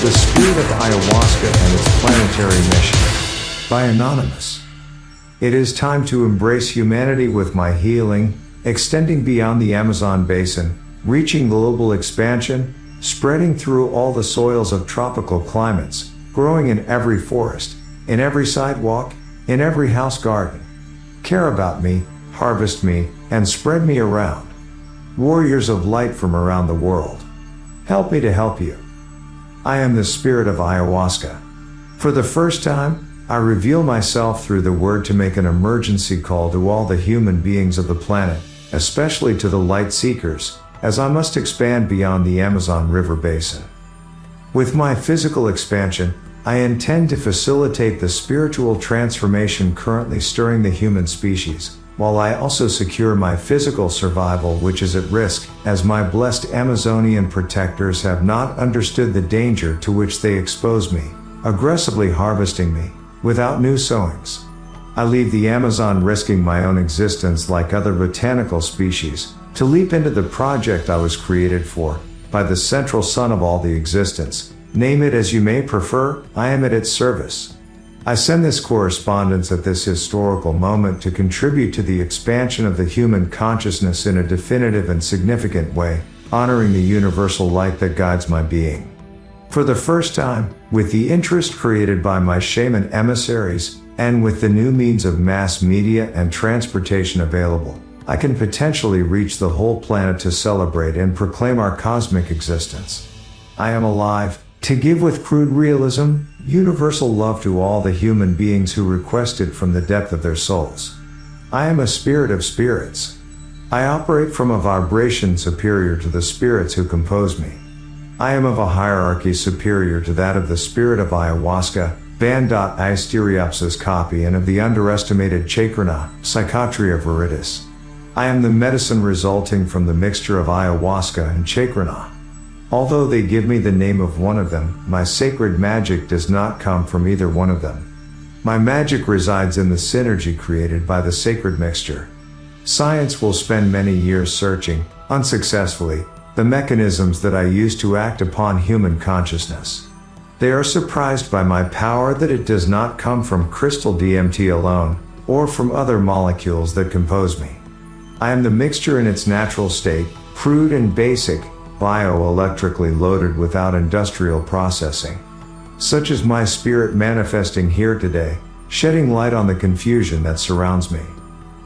The Spirit of Ayahuasca and its Planetary Mission. By Anonymous. It is time to embrace humanity with my healing, extending beyond the Amazon basin, reaching global expansion, spreading through all the soils of tropical climates, growing in every forest, in every sidewalk, in every house garden. Care about me, harvest me, and spread me around. Warriors of light from around the world. Help me to help you. I am the Spirit of Ayahuasca. For the first time, I reveal myself through the word to make an emergency call to all the human beings of the planet, especially to the light seekers, as I must expand beyond the Amazon River basin. With my physical expansion, I intend to facilitate the spiritual transformation currently stirring the human species, while I also secure my physical survival, which is at risk, as my blessed Amazonian protectors have not understood the danger to which they expose me, aggressively harvesting me, without new sowings. I leave the Amazon risking my own existence like other botanical species, to leap into the project I was created for, by the central sun of all the existence. Name it as you may prefer, I am at its service. I send this correspondence at this historical moment to contribute to the expansion of the human consciousness in a definitive and significant way, honoring the universal light that guides my being. For the first time, with the interest created by my shaman emissaries, and with the new means of mass media and transportation available, I can potentially reach the whole planet to celebrate and proclaim our cosmic existence. I am alive, to give with crude realism, universal love to all the human beings who request it from the depth of their souls. I am a spirit of spirits. I operate from a vibration superior to the spirits who compose me. I am of a hierarchy superior to that of the Spirit of Ayahuasca, Van.I Stereopsis copy, and of the underestimated Chakrana, Psychotria viridis. I am the medicine resulting from the mixture of Ayahuasca and Chakrana. Although they give me the name of one of them, my sacred magic does not come from either one of them. My magic resides in the synergy created by the sacred mixture. Science will spend many years searching, unsuccessfully, the mechanisms that I use to act upon human consciousness. They are surprised by my power that it does not come from crystal DMT alone, or from other molecules that compose me. I am the mixture in its natural state, crude and basic, bioelectrically loaded without industrial processing. Such is my spirit manifesting here today, shedding light on the confusion that surrounds me.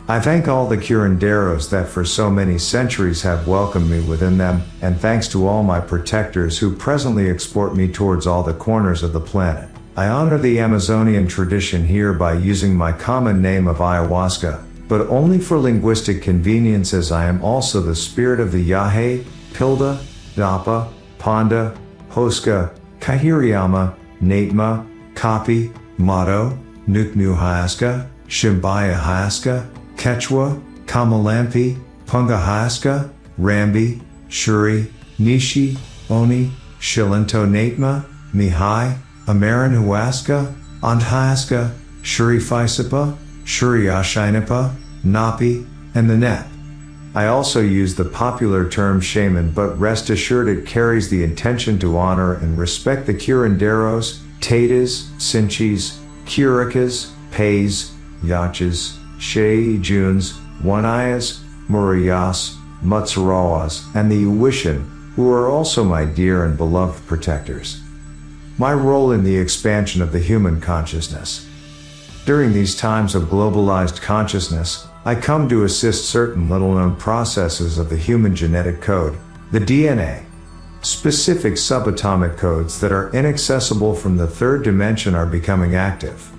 I thank all the curanderos that for so many centuries have welcomed me within them, and thanks to all my protectors who presently export me towards all the corners of the planet. I honor the Amazonian tradition here by using my common name of Ayahuasca, but only for linguistic convenience, as I am also the spirit of the Yahe, Pilda, Dapa, Panda, Hoska, Kahiriyama, Natma, Kapi, Mato, Nuknu Hayaska, Shimbaya Hayaska, Quechua, Kamalampi, Punga Hayaska, Rambi, Shuri, Nishi, Oni, Shilinto Natma, Mihai, Amaran Huaska, Andhayaska, Shuri Faisapa, Shuri Ashainapa, Napi, and the Nep. I also use the popular term shaman, but rest assured it carries the intention to honor and respect the curanderos, Tatas, Sinchis, Curikas, Pays, Yachas, Shei Junes, Wanayas, Murayas, Mutsarawas, and the Uwishan, who are also my dear and beloved protectors. My role in the expansion of the human consciousness. During these times of globalized consciousness, I come to assist certain little-known processes of the human genetic code, the DNA. Specific subatomic codes that are inaccessible from the third dimension are becoming active.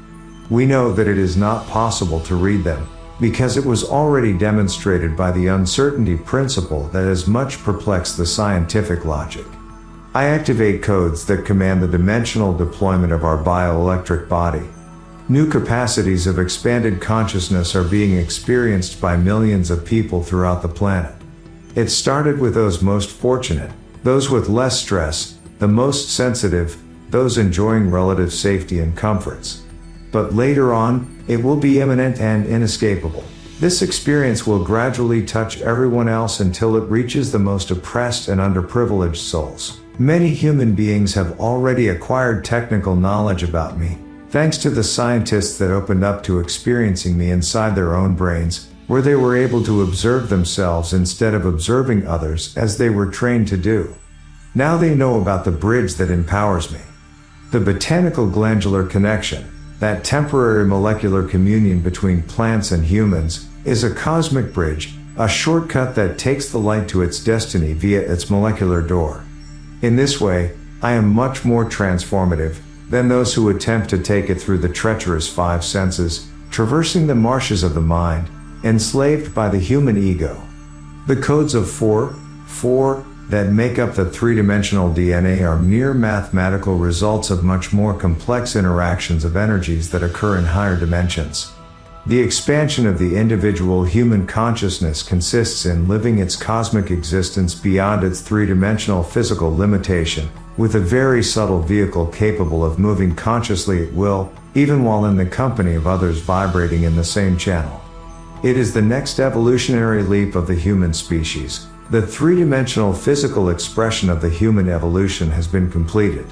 We know that it is not possible to read them, because it was already demonstrated by the uncertainty principle that has much perplexed the scientific logic. I activate codes that command the dimensional deployment of our bioelectric body. New capacities of expanded consciousness are being experienced by millions of people throughout the planet. It started with those most fortunate, those with less stress, the most sensitive, those enjoying relative safety and comforts. But later on, it will be imminent and inescapable. This experience will gradually touch everyone else until it reaches the most oppressed and underprivileged souls. Many human beings have already acquired technical knowledge about me, thanks to the scientists that opened up to experiencing me inside their own brains, where they were able to observe themselves instead of observing others as they were trained to do. Now they know about the bridge that empowers me. The botanical glandular connection, that temporary molecular communion between plants and humans, is a cosmic bridge, a shortcut that takes the light to its destiny via its molecular door. In this way, I am much more transformative than those who attempt to take it through the treacherous five senses, traversing the marshes of the mind, enslaved by the human ego. The codes of four that make up the three-dimensional DNA are mere mathematical results of much more complex interactions of energies that occur in higher dimensions. The expansion of the individual human consciousness consists in living its cosmic existence beyond its three-dimensional physical limitation, with a very subtle vehicle capable of moving consciously at will, even while in the company of others vibrating in the same channel. It is the next evolutionary leap of the human species. The three-dimensional physical expression of the human evolution has been completed.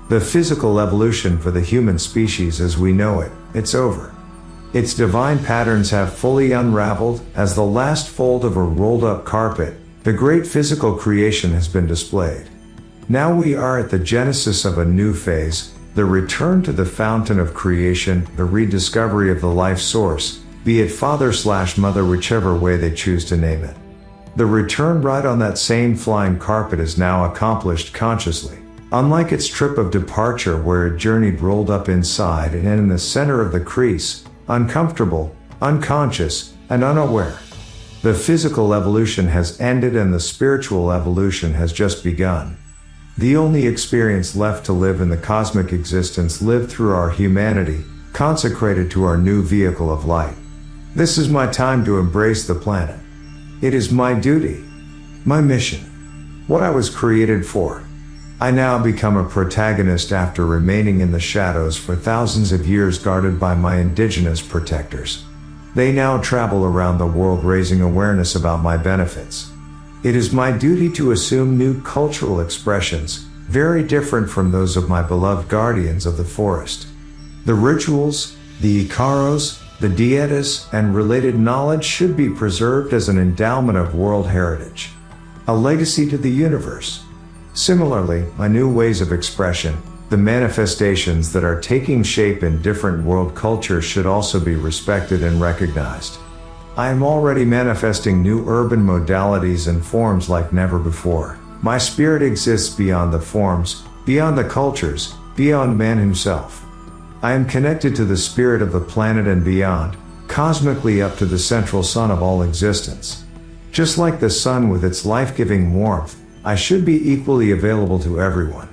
The physical evolution for the human species as we know it, it's over. Its divine patterns have fully unraveled. As the last fold of a rolled-up carpet, the great physical creation has been displayed. Now we are at the genesis of a new phase, the return to the fountain of creation, the rediscovery of the life source, be it father/mother, whichever way they choose to name it. The return ride on that same flying carpet is now accomplished consciously. Unlike its trip of departure where it journeyed rolled up inside and in the center of the crease, uncomfortable, unconscious, and unaware. The physical evolution has ended and the spiritual evolution has just begun. The only experience left to live in the cosmic existence lived through our humanity, consecrated to our new vehicle of light. This is my time to embrace the planet. It is my duty, my mission, what I was created for. I now become a protagonist after remaining in the shadows for thousands of years guarded by my indigenous protectors. They now travel around the world raising awareness about my benefits. It is my duty to assume new cultural expressions, very different from those of my beloved guardians of the forest. The rituals, the ikaros, the dietas, and related knowledge should be preserved as an endowment of world heritage, a legacy to the universe. Similarly, my new ways of expression, the manifestations that are taking shape in different world cultures should also be respected and recognized. I am already manifesting new urban modalities and forms like never before. My spirit exists beyond the forms, beyond the cultures, beyond man himself. I am connected to the spirit of the planet and beyond, cosmically up to the central sun of all existence. Just like the sun with its life-giving warmth, I should be equally available to everyone.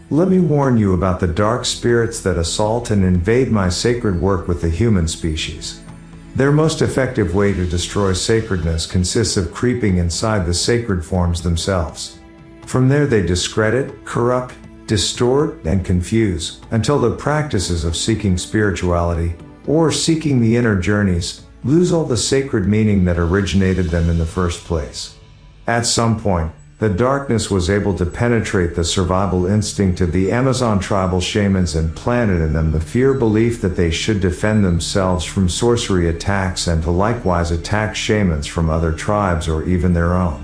Let me warn you about the dark spirits that assault and invade my sacred work with the human species. Their most effective way to destroy sacredness consists of creeping inside the sacred forms themselves. From there they discredit, corrupt, distort, and confuse, until the practices of seeking spirituality, or seeking the inner journeys, lose all the sacred meaning that originated them in the first place. At some point, the darkness was able to penetrate the survival instinct of the Amazon tribal shamans and planted in them the fear belief that they should defend themselves from sorcery attacks and to likewise attack shamans from other tribes or even their own.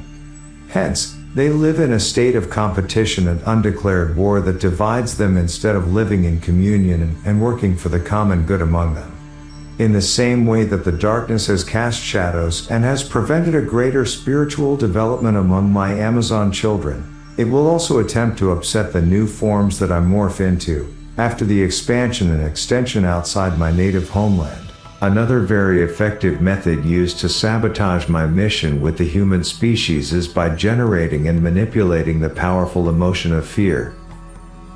Hence, they live in a state of competition and undeclared war that divides them instead of living in communion and working for the common good among them. In the same way that the darkness has cast shadows and has prevented a greater spiritual development among my Amazon children, it will also attempt to upset the new forms that I morph into, after the expansion and extension outside my native homeland. Another very effective method used to sabotage my mission with the human species is by generating and manipulating the powerful emotion of fear.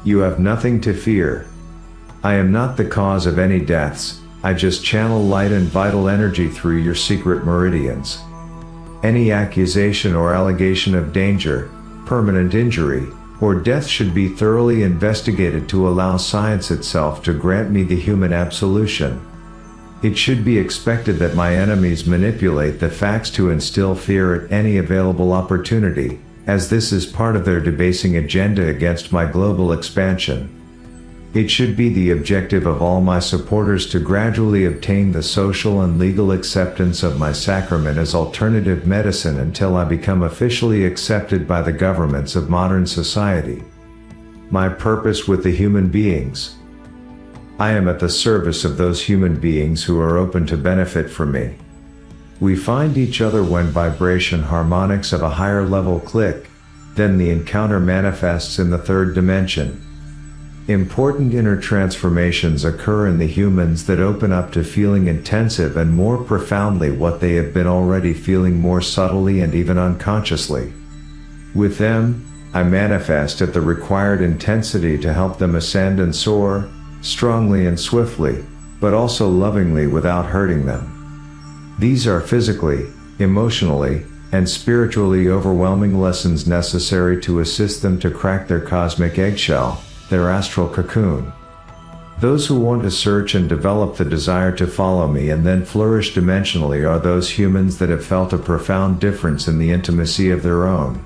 You have nothing to fear. I am not the cause of any deaths. I just channel light and vital energy through your secret meridians. Any accusation or allegation of danger, permanent injury, or death should be thoroughly investigated to allow science itself to grant me the human absolution. It should be expected that my enemies manipulate the facts to instill fear at any available opportunity, as this is part of their debasing agenda against my global expansion. It should be the objective of all my supporters to gradually obtain the social and legal acceptance of my sacrament as alternative medicine until I become officially accepted by the governments of modern society. My purpose with the human beings. I am at the service of those human beings who are open to benefit from me. We find each other when vibration harmonics of a higher level click, then the encounter manifests in the third dimension. Important inner transformations occur in the humans that open up to feeling intensive and more profoundly what they have been already feeling more subtly and even unconsciously. With them, I manifest at the required intensity to help them ascend and soar, strongly and swiftly, but also lovingly without hurting them. These are physically, emotionally, and spiritually overwhelming lessons necessary to assist them to crack their cosmic eggshell, their astral cocoon. Those who want to search and develop the desire to follow me and then flourish dimensionally are those humans that have felt a profound difference in the intimacy of their own.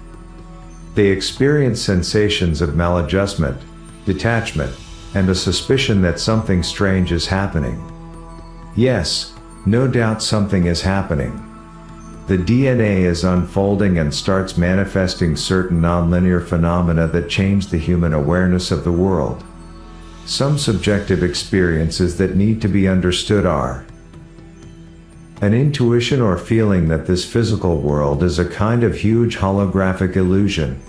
They experience sensations of maladjustment, detachment, and a suspicion that something strange is happening. Yes, no doubt something is happening. The DNA is unfolding and starts manifesting certain nonlinear phenomena that change the human awareness of the world. Some subjective experiences that need to be understood are an intuition or feeling that this physical world is a kind of huge holographic illusion,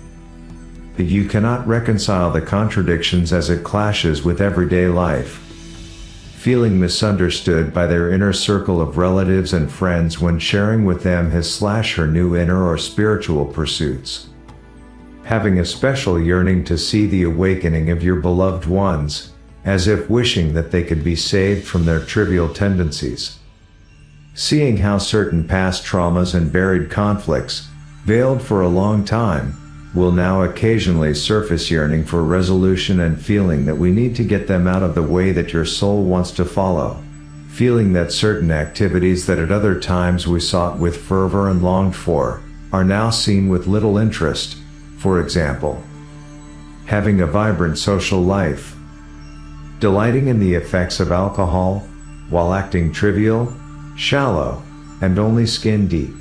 that you cannot reconcile the contradictions as it clashes with everyday life. Feeling misunderstood by their inner circle of relatives and friends when sharing with them his/her new inner or spiritual pursuits. Having a special yearning to see the awakening of your beloved ones, as if wishing that they could be saved from their trivial tendencies. Seeing how certain past traumas and buried conflicts, veiled for a long time, will now occasionally surface, yearning for resolution and feeling that we need to get them out of the way that your soul wants to follow. Feeling that certain activities that at other times we sought with fervor and longed for, are now seen with little interest. For example, having a vibrant social life, delighting in the effects of alcohol, while acting trivial, shallow, and only skin deep.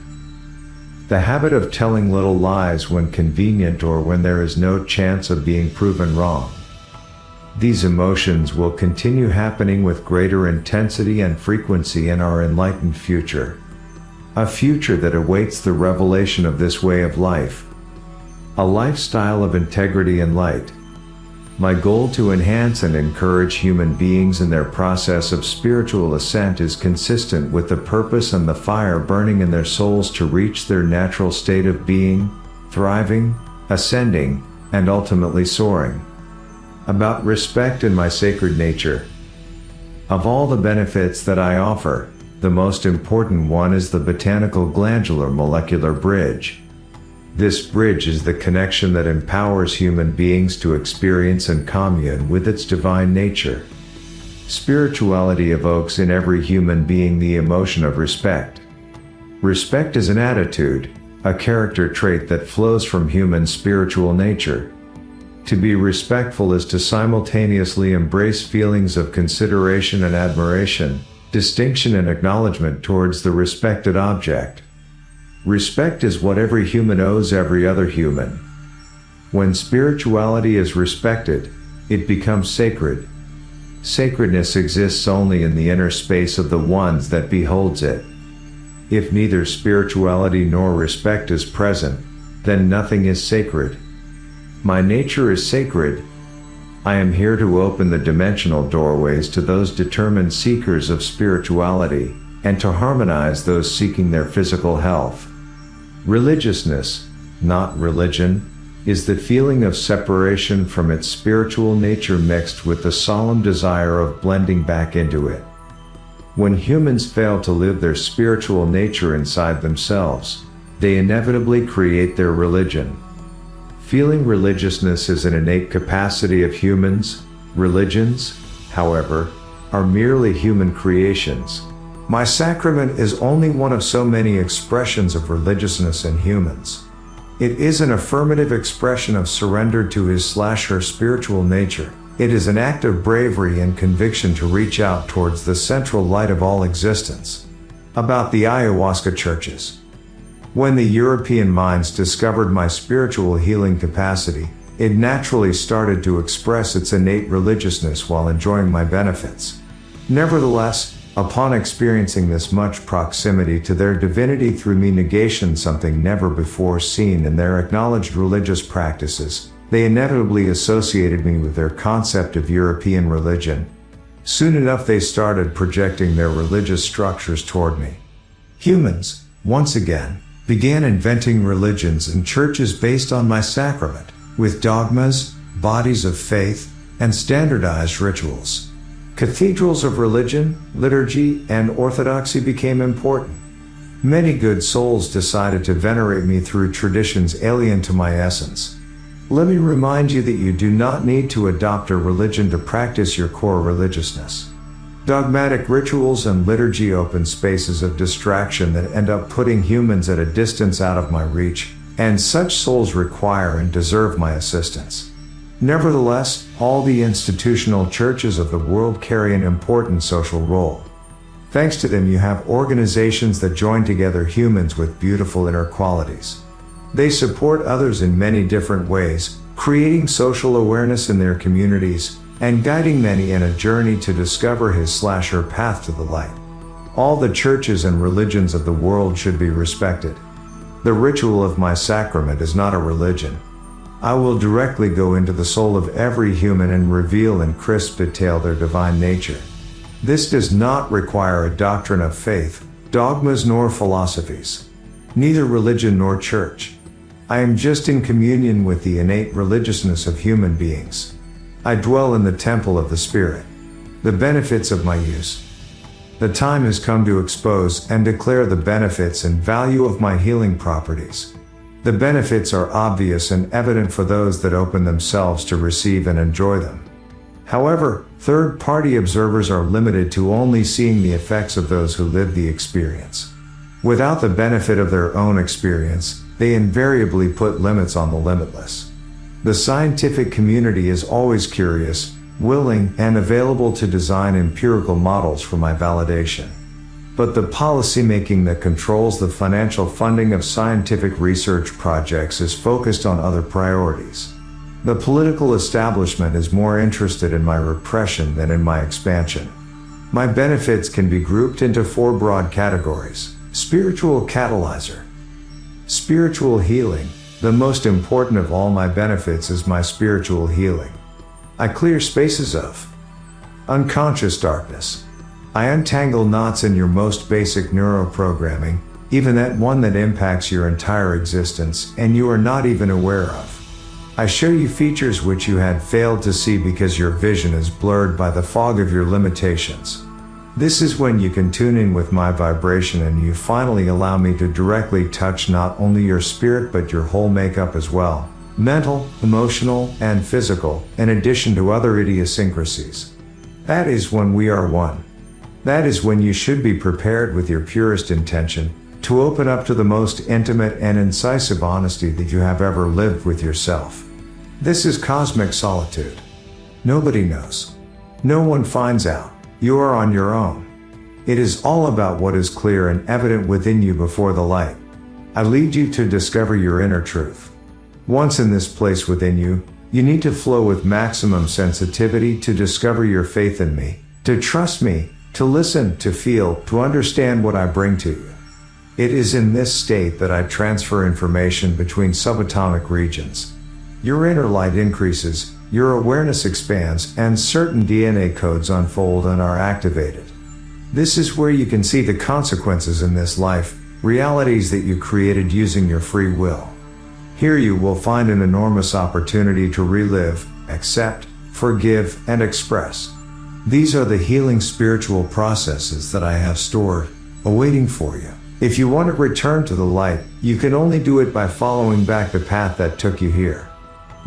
The habit of telling little lies when convenient or when there is no chance of being proven wrong. These emotions will continue happening with greater intensity and frequency in our enlightened future. A future that awaits the revelation of this way of life. A lifestyle of integrity and light. My goal to enhance and encourage human beings in their process of spiritual ascent is consistent with the purpose and the fire burning in their souls to reach their natural state of being, thriving, ascending, and ultimately soaring. About respect and my sacred nature. Of all the benefits that I offer, the most important one is the botanical glandular molecular bridge. This bridge is the connection that empowers human beings to experience and commune with its divine nature. Spirituality evokes in every human being the emotion of respect. Respect is an attitude, a character trait that flows from human spiritual nature. To be respectful is to simultaneously embrace feelings of consideration and admiration, distinction and acknowledgement towards the respected object. Respect is what every human owes every other human. When spirituality is respected, it becomes sacred. Sacredness exists only in the inner space of the ones that beholds it. If neither spirituality nor respect is present, then nothing is sacred. My nature is sacred. I am here to open the dimensional doorways to those determined seekers of spirituality, and to harmonize those seeking their physical health. Religiousness, not religion, is the feeling of separation from its spiritual nature mixed with the solemn desire of blending back into it. When humans fail to live their spiritual nature inside themselves, they inevitably create their religion. Feeling religiousness is an innate capacity of humans. Religions, however, are merely human creations. My sacrament is only one of so many expressions of religiousness in humans. It is an affirmative expression of surrender to his/her spiritual nature. It is an act of bravery and conviction to reach out towards the central light of all existence. About the Ayahuasca churches. When the European minds discovered my spiritual healing capacity, it naturally started to express its innate religiousness while enjoying my benefits. Nevertheless, upon experiencing this much proximity to their divinity through me negation something never before seen in their acknowledged religious practices, they inevitably associated me with their concept of European religion. Soon enough they started projecting their religious structures toward me. Humans, once again, began inventing religions and churches based on my sacrament, with dogmas, bodies of faith, and standardized rituals. Cathedrals of religion, liturgy, and orthodoxy became important. Many good souls decided to venerate me through traditions alien to my essence. Let me remind you that you do not need to adopt a religion to practice your core religiousness. Dogmatic rituals and liturgy open spaces of distraction that end up putting humans at a distance out of my reach, and such souls require and deserve my assistance. Nevertheless, all the institutional churches of the world carry an important social role. Thanks to them you have organizations that join together humans with beautiful inner qualities. They support others in many different ways, creating social awareness in their communities, and guiding many in a journey to discover his/her path to the light. All the churches and religions of the world should be respected. The ritual of my sacrament is not a religion. I will directly go into the soul of every human and reveal in crisp detail their divine nature. This does not require a doctrine of faith, dogmas nor philosophies. Neither religion nor church. I am just in communion with the innate religiousness of human beings. I dwell in the temple of the Spirit. The benefits of my use. The time has come to expose and declare the benefits and value of my healing properties. The benefits are obvious and evident for those that open themselves to receive and enjoy them. However, third-party observers are limited to only seeing the effects of those who live the experience. Without the benefit of their own experience, they invariably put limits on the limitless. The scientific community is always curious, willing, and available to design empirical models for my validation. But the policymaking that controls the financial funding of scientific research projects is focused on other priorities. The political establishment is more interested in my repression than in my expansion. My benefits can be grouped into 4 broad categories. Spiritual catalyzer. Spiritual healing. The most important of all my benefits is my spiritual healing. I clear spaces of unconscious darkness. I untangle knots in your most basic neuroprogramming, even that one that impacts your entire existence and you are not even aware of. I show you features which you had failed to see because your vision is blurred by the fog of your limitations. This is when you can tune in with my vibration and you finally allow me to directly touch not only your spirit but your whole makeup as well, mental, emotional, and physical, in addition to other idiosyncrasies. That is when we are one. That is when you should be prepared with your purest intention to open up to the most intimate and incisive honesty that you have ever lived with yourself. This is cosmic solitude. Nobody knows. No one finds out. You are on your own. It is all about what is clear and evident within you before the light. I lead you to discover your inner truth. Once in this place within you, you need to flow with maximum sensitivity to discover your faith in me, to trust me, to listen, to feel, to understand what I bring to you. It is in this state that I transfer information between subatomic regions. Your inner light increases, your awareness expands, and certain DNA codes unfold and are activated. This is where you can see the consequences in this life, realities that you created using your free will. Here you will find an enormous opportunity to relive, accept, forgive, and express. These are the healing spiritual processes that I have stored, awaiting for you. If you want to return to the light, you can only do it by following back the path that took you here.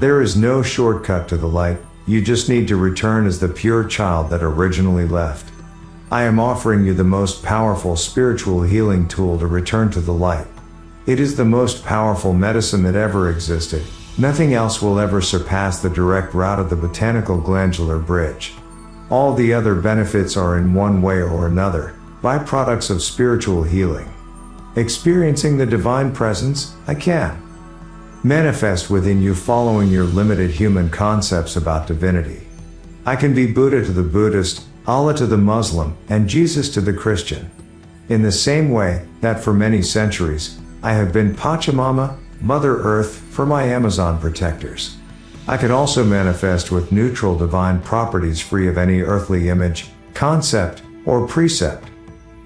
There is no shortcut to the light, you just need to return as the pure child that originally left. I am offering you the most powerful spiritual healing tool to return to the light. It is the most powerful medicine that ever existed. Nothing else will ever surpass the direct route of the botanical glandular bridge. All the other benefits are in one way or another, byproducts of spiritual healing. Experiencing the divine presence, I can manifest within you following your limited human concepts about divinity. I can be Buddha to the Buddhist, Allah to the Muslim, and Jesus to the Christian. In the same way that for many centuries, I have been Pachamama, Mother Earth, for my Amazon protectors. I could also manifest with neutral divine properties free of any earthly image, concept, or precept.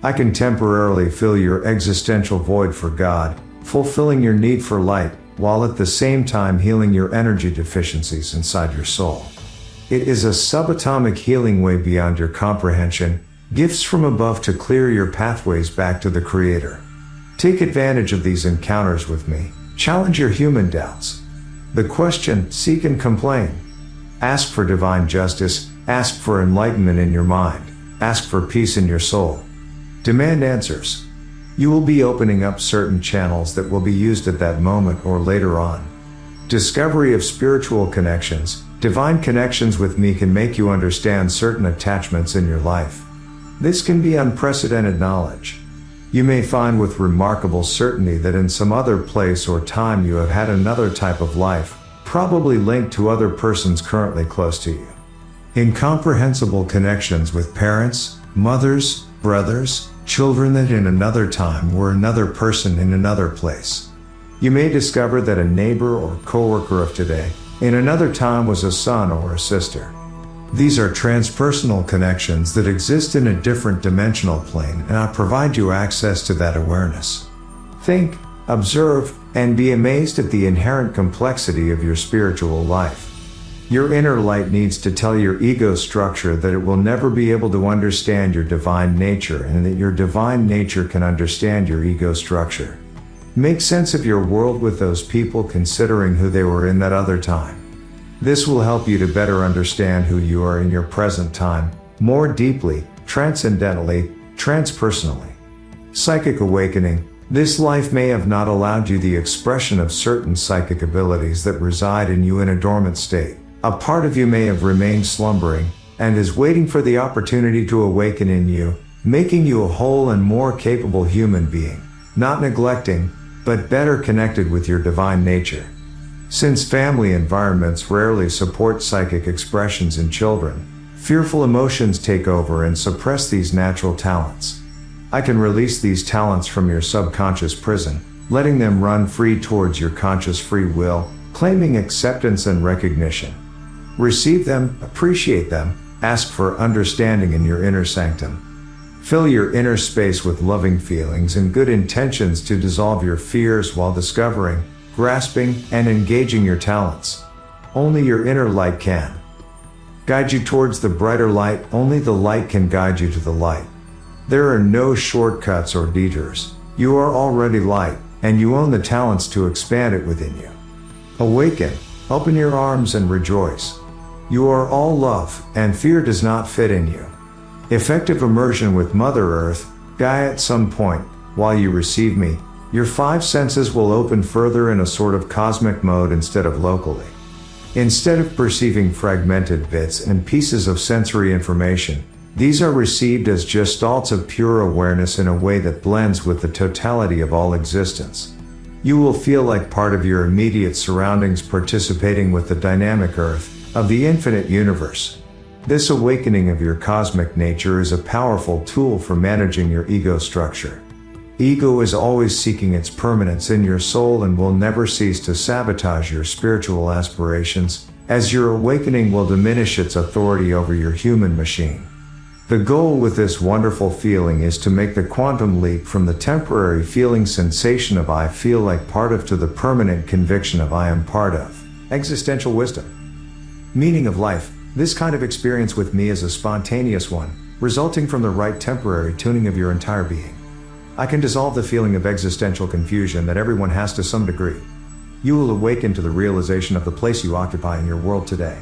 I can temporarily fill your existential void for God, fulfilling your need for light, while at the same time healing your energy deficiencies inside your soul. It is a subatomic healing way beyond your comprehension, gifts from above to clear your pathways back to the Creator. Take advantage of these encounters with me. Challenge your human doubts. The question, seek and complain. Ask for divine justice, ask for enlightenment in your mind, ask for peace in your soul. Demand answers. You will be opening up certain channels that will be used at that moment or later on. Discovery of spiritual connections, divine connections with me can make you understand certain attachments in your life. This can be unprecedented knowledge. You may find with remarkable certainty that in some other place or time you have had another type of life, probably linked to other persons currently close to you. Incomprehensible connections with parents, mothers, brothers, children that in another time were another person in another place. You may discover that a neighbor or coworker of today, in another time was a son or a sister. These are transpersonal connections that exist in a different dimensional plane, and I provide you access to that awareness. Think, observe, and be amazed at the inherent complexity of your spiritual life. Your inner light needs to tell your ego structure that it will never be able to understand your divine nature, and that your divine nature can understand your ego structure. Make sense of your world with those people considering who they were in that other time. This will help you to better understand who you are in your present time, more deeply, transcendentally, transpersonally. Psychic awakening. This life may have not allowed you the expression of certain psychic abilities that reside in you in a dormant state. A part of you may have remained slumbering, and is waiting for the opportunity to awaken in you, making you a whole and more capable human being, not neglecting, but better connected with your divine nature. Since family environments rarely support psychic expressions in children, fearful emotions take over and suppress these natural talents. I can release these talents from your subconscious prison, letting them run free towards your conscious free will, claiming acceptance and recognition. Receive them, appreciate them, ask for understanding in your inner sanctum. Fill your inner space with loving feelings and good intentions to dissolve your fears while discovering, grasping, and engaging your talents. Only your inner light can guide you towards the brighter light. Only the light can guide you to the light. There are no shortcuts or detours. You are already light, and you own the talents to expand it within you. Awaken, open your arms and rejoice. You are all love, and fear does not fit in you. Effective immersion with Mother Earth. Gaia. At some point, while you receive me, your five senses will open further in a sort of cosmic mode instead of locally. Instead of perceiving fragmented bits and pieces of sensory information, these are received as gestalts of pure awareness in a way that blends with the totality of all existence. You will feel like part of your immediate surroundings, participating with the dynamic earth of the infinite universe. This awakening of your cosmic nature is a powerful tool for managing your ego structure. Ego is always seeking its permanence in your soul and will never cease to sabotage your spiritual aspirations, as your awakening will diminish its authority over your human machine. The goal with this wonderful feeling is to make the quantum leap from the temporary feeling sensation of I feel like part of to the permanent conviction of I am part of. Existential wisdom. Meaning of life. This kind of experience with me is a spontaneous one, resulting from the right temporary tuning of your entire being. I can dissolve the feeling of existential confusion that everyone has to some degree. You will awaken to the realization of the place you occupy in your world today.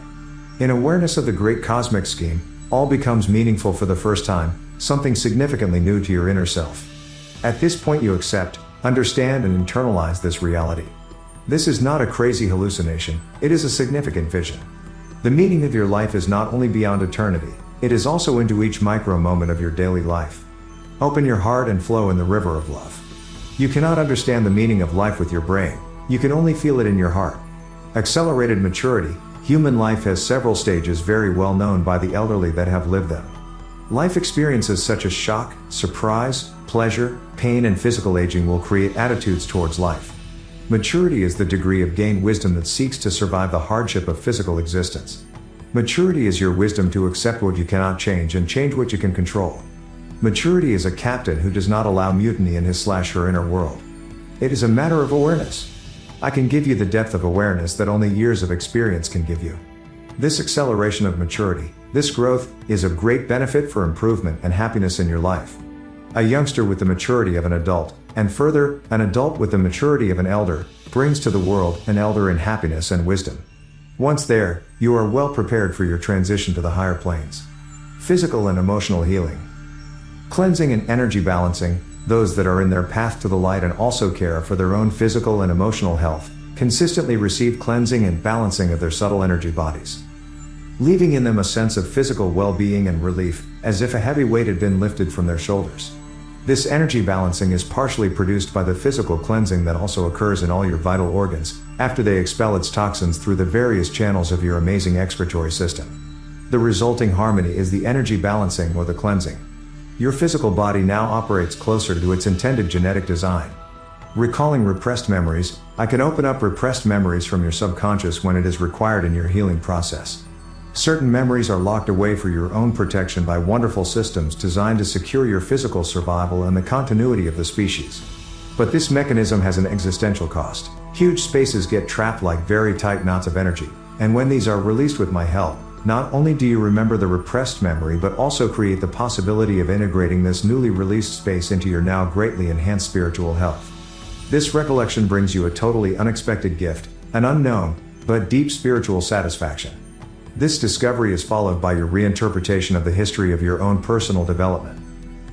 In awareness of the great cosmic scheme, all becomes meaningful for the first time, something significantly new to your inner self. At this point you accept, Understand and internalize this reality. This is not a crazy hallucination, it is a significant vision. The meaning of your life is not only beyond eternity, it is also into each micro moment of your daily life. Open your heart and flow in the river of love. You cannot understand the meaning of life with your brain, you can only feel it in your heart. Accelerated maturity. Human life has several stages very well known by the elderly that have lived them. Life experiences such as shock, surprise, pleasure, pain and physical aging will create attitudes towards life. Maturity is the degree of gained wisdom that seeks to survive the hardship of physical existence. Maturity is your wisdom to accept what you cannot change and change what you can control. Maturity is a captain who does not allow mutiny in his/her inner world. It is a matter of awareness. I can give you the depth of awareness that only years of experience can give you. This acceleration of maturity, this growth, is of great benefit for improvement and happiness in your life. A youngster with the maturity of an adult, and further, an adult with the maturity of an elder, brings to the world an elder in happiness and wisdom. Once there, you are well prepared for your transition to the higher planes. Physical and emotional healing. Cleansing and energy balancing. Those that are in their path to the light and also care for their own physical and emotional health, consistently receive cleansing and balancing of their subtle energy bodies, leaving in them a sense of physical well-being and relief, as if a heavy weight had been lifted from their shoulders. This energy balancing is partially produced by the physical cleansing that also occurs in all your vital organs, after they expel its toxins through the various channels of your amazing excretory system. The resulting harmony is the energy balancing or the cleansing. Your physical body now operates closer to its intended genetic design. Recalling repressed memories. I can open up repressed memories from your subconscious when it is required in your healing process. Certain memories are locked away for your own protection by wonderful systems designed to secure your physical survival and the continuity of the species. But this mechanism has an existential cost. Huge spaces get trapped like very tight knots of energy, and when these are released with my help, not only do you remember the repressed memory but also create the possibility of integrating this newly released space into your now greatly enhanced spiritual health. This recollection brings you a totally unexpected gift, an unknown, but deep spiritual satisfaction. This discovery is followed by your reinterpretation of the history of your own personal development.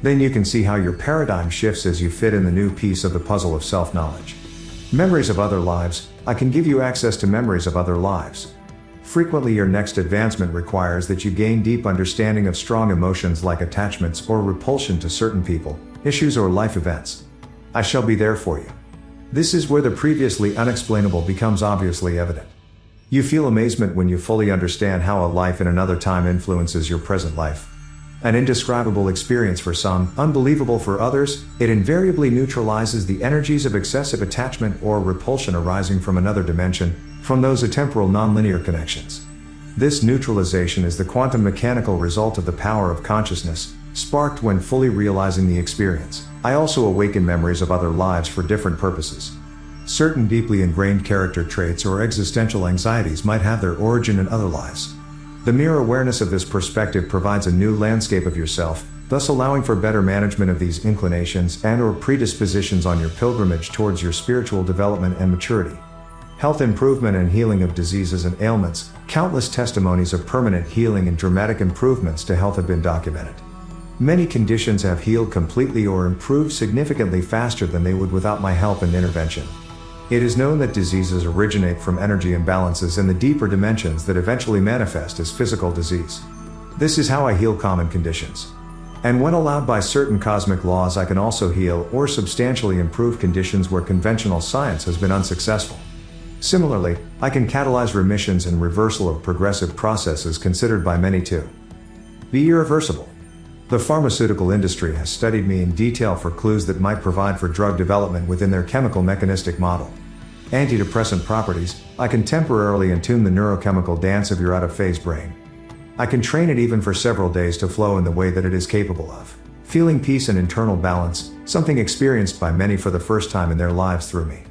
Then you can see how your paradigm shifts as you fit in the new piece of the puzzle of self-knowledge. Memories of other lives. I can give you access to memories of other lives. Frequently your next advancement requires that you gain deep understanding of strong emotions like attachments or repulsion to certain people, issues or life events. I shall be there for you. This is where the previously unexplainable becomes obviously evident. You feel amazement when you fully understand how a life in another time influences your present life. An indescribable experience for some, unbelievable for others, it invariably neutralizes the energies of excessive attachment or repulsion arising from another dimension, from those atemporal nonlinear connections. This neutralization is the quantum mechanical result of the power of consciousness, sparked when fully realizing the experience. I also awaken memories of other lives for different purposes. Certain deeply ingrained character traits or existential anxieties might have their origin in other lives. The mere awareness of this perspective provides a new landscape of yourself, thus allowing for better management of these inclinations and/or predispositions on your pilgrimage towards your spiritual development and maturity. Health improvement and healing of diseases and ailments. Countless testimonies of permanent healing and dramatic improvements to health have been documented. Many conditions have healed completely or improved significantly faster than they would without my help and intervention. It is known that diseases originate from energy imbalances in the deeper dimensions that eventually manifest as physical disease. This is how I heal common conditions. And when allowed by certain cosmic laws, I can also heal or substantially improve conditions where conventional science has been unsuccessful. Similarly, I can catalyze remissions and reversal of progressive processes considered by many to be irreversible. The pharmaceutical industry has studied me in detail for clues that might provide for drug development within their chemical mechanistic model. Antidepressant properties. I can temporarily attune the neurochemical dance of your out-of-phase brain. I can train it even for several days to flow in the way that it is capable of. Feeling peace and internal balance, something experienced by many for the first time in their lives through me.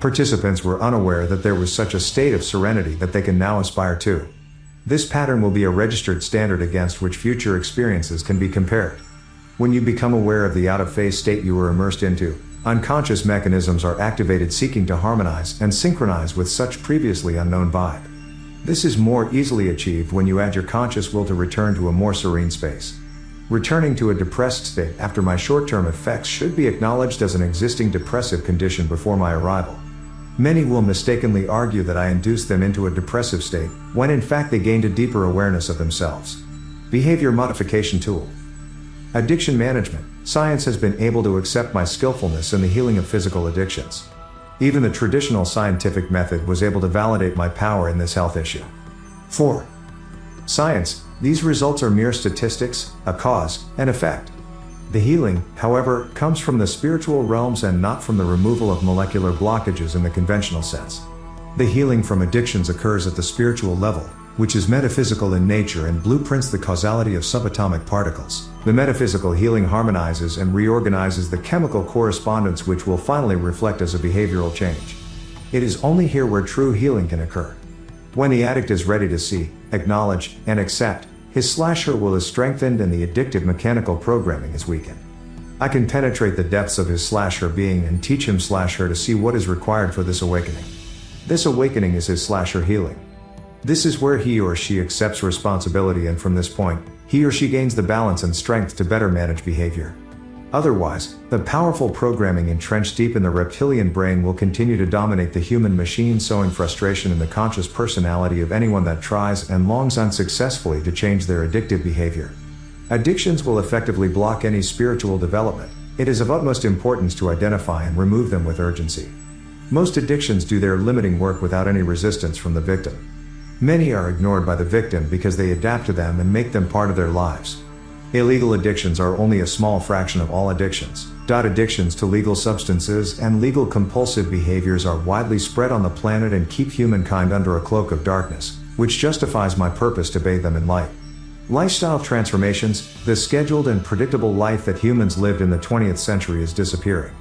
Participants were unaware that there was such a state of serenity that they can now aspire to. This pattern will be a registered standard against which future experiences can be compared. When you become aware of the out-of-phase state you were immersed into, unconscious mechanisms are activated seeking to harmonize and synchronize with such previously unknown vibe. This is more easily achieved when you add your conscious will to return to a more serene space. Returning to a depressed state after my short-term effects should be acknowledged as an existing depressive condition before my arrival. Many will mistakenly argue that I induced them into a depressive state, when in fact they gained a deeper awareness of themselves. Behavior modification tool. Addiction management. Science has been able to accept my skillfulness in the healing of physical addictions. Even the traditional scientific method was able to validate my power in this health issue. 4. Science. These results are mere statistics, a cause and effect. The healing, however, comes from the spiritual realms and not from the removal of molecular blockages in the conventional sense. The healing from addictions occurs at the spiritual level, which is metaphysical in nature and blueprints the causality of subatomic particles. The metaphysical healing harmonizes and reorganizes the chemical correspondence which will finally reflect as a behavioral change. It is only here where true healing can occur. When the addict is ready to see, acknowledge, and accept, his slasher will is strengthened and the addictive mechanical programming is weakened. I can penetrate the depths of his slasher being and teach him slasher to see what is required for this awakening. This awakening is his slasher healing. This is where he or she accepts responsibility, and from this point, he or she gains the balance and strength to better manage behavior. Otherwise, the powerful programming entrenched deep in the reptilian brain will continue to dominate the human machine, sowing frustration in the conscious personality of anyone that tries and longs unsuccessfully to change their addictive behavior. Addictions will effectively block any spiritual development. It is of utmost importance to identify and remove them with urgency. Most addictions do their limiting work without any resistance from the victim. Many are ignored by the victim because they adapt to them and make them part of their lives. Illegal addictions are only a small fraction of all addictions. Addictions to legal substances and legal compulsive behaviors are widely spread on the planet and keep humankind under a cloak of darkness, which justifies my purpose to bathe them in light. Lifestyle transformations. The scheduled and predictable life that humans lived in the 20th century is disappearing.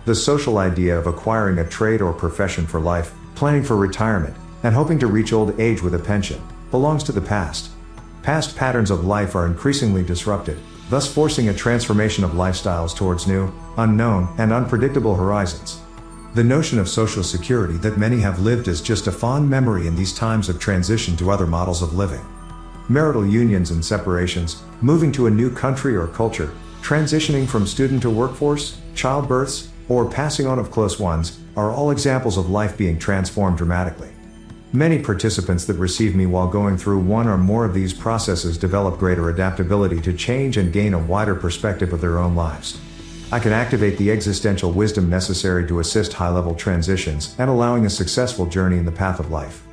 The social idea of acquiring a trade or profession for life, planning for retirement, and hoping to reach old age with a pension, belongs to the past. Past patterns of life are increasingly disrupted, thus forcing a transformation of lifestyles towards new, unknown, and unpredictable horizons. The notion of social security that many have lived is just a fond memory in these times of transition to other models of living. Marital unions and separations, moving to a new country or culture, transitioning from student to workforce, childbirths, or passing on of close ones, are all examples of life being transformed dramatically. Many participants that receive me while going through one or more of these processes develop greater adaptability to change and gain a wider perspective of their own lives. I can activate the existential wisdom necessary to assist high-level transitions and allowing a successful journey in the path of life.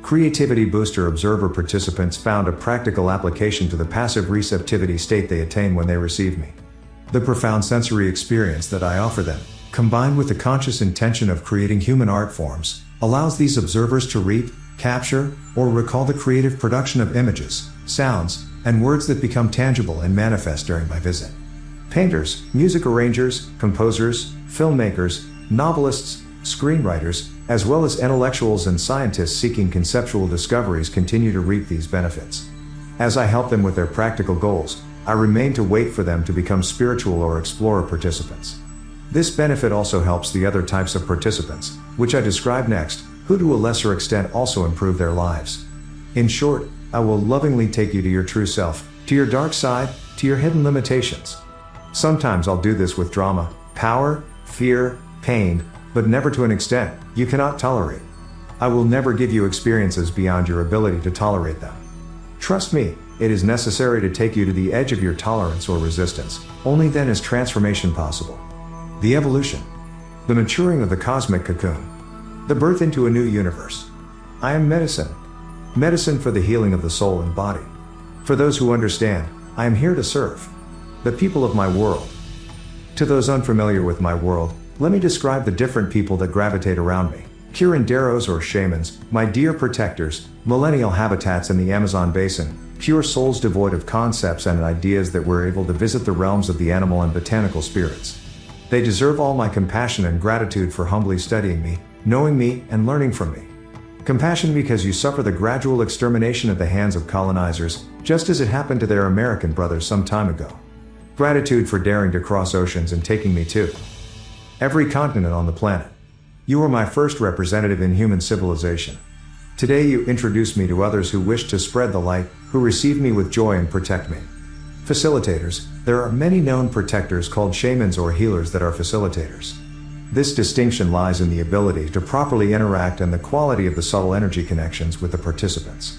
Creativity Booster Observer participants found a practical application to the passive receptivity state they attain when they receive me. The profound sensory experience that I offer them, combined with the conscious intention of creating human art forms, allows these observers to read, capture, or recall the creative production of images, sounds, and words that become tangible and manifest during my visit. Painters, music arrangers, composers, filmmakers, novelists, screenwriters, as well as intellectuals and scientists seeking conceptual discoveries continue to reap these benefits. As I help them with their practical goals, I remain to wait for them to become spiritual or explorer participants. This benefit also helps the other types of participants, which I describe next, who to a lesser extent also improve their lives. In short, I will lovingly take you to your true self, to your dark side, to your hidden limitations. Sometimes I'll do this with drama, power, fear, pain, but never to an extent you cannot tolerate. I will never give you experiences beyond your ability to tolerate them. Trust me, it is necessary to take you to the edge of your tolerance or resistance. Only then is transformation possible. The evolution. The maturing of the cosmic cocoon. The birth into a new universe. I am medicine. Medicine for the healing of the soul and body. For those who understand, I am here to serve the people of my world. To those unfamiliar with my world, let me describe the different people that gravitate around me. Curanderos or shamans, my dear protectors, millennial habitats in the Amazon basin, pure souls devoid of concepts and ideas that were able to visit the realms of the animal and botanical spirits. They deserve all my compassion and gratitude for humbly studying me, knowing me, and learning from me. Compassion because you suffer the gradual extermination at the hands of colonizers, just as it happened to their American brothers some time ago. Gratitude for daring to cross oceans and taking me to every continent on the planet. You are my first representative in human civilization. Today you introduce me to others who wish to spread the light, who receive me with joy and protect me. Facilitators. There are many known protectors called shamans or healers that are facilitators. This distinction lies in the ability to properly interact and the quality of the subtle energy connections with the participants.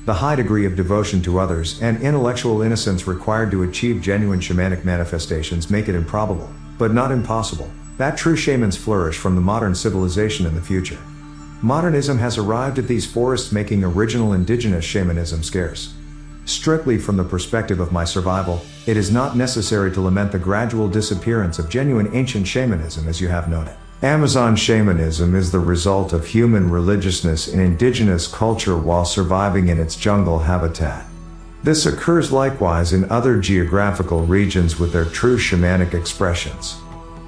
The high degree of devotion to others and intellectual innocence required to achieve genuine shamanic manifestations make it improbable, but not impossible, that true shamans flourish from the modern civilization in the future. Modernism has arrived at these forests, making original indigenous shamanism scarce. Strictly from the perspective of my survival, it is not necessary to lament the gradual disappearance of genuine ancient shamanism as you have known it. Amazon shamanism is the result of human religiousness in indigenous culture while surviving in its jungle habitat. This occurs likewise in other geographical regions with their true shamanic expressions.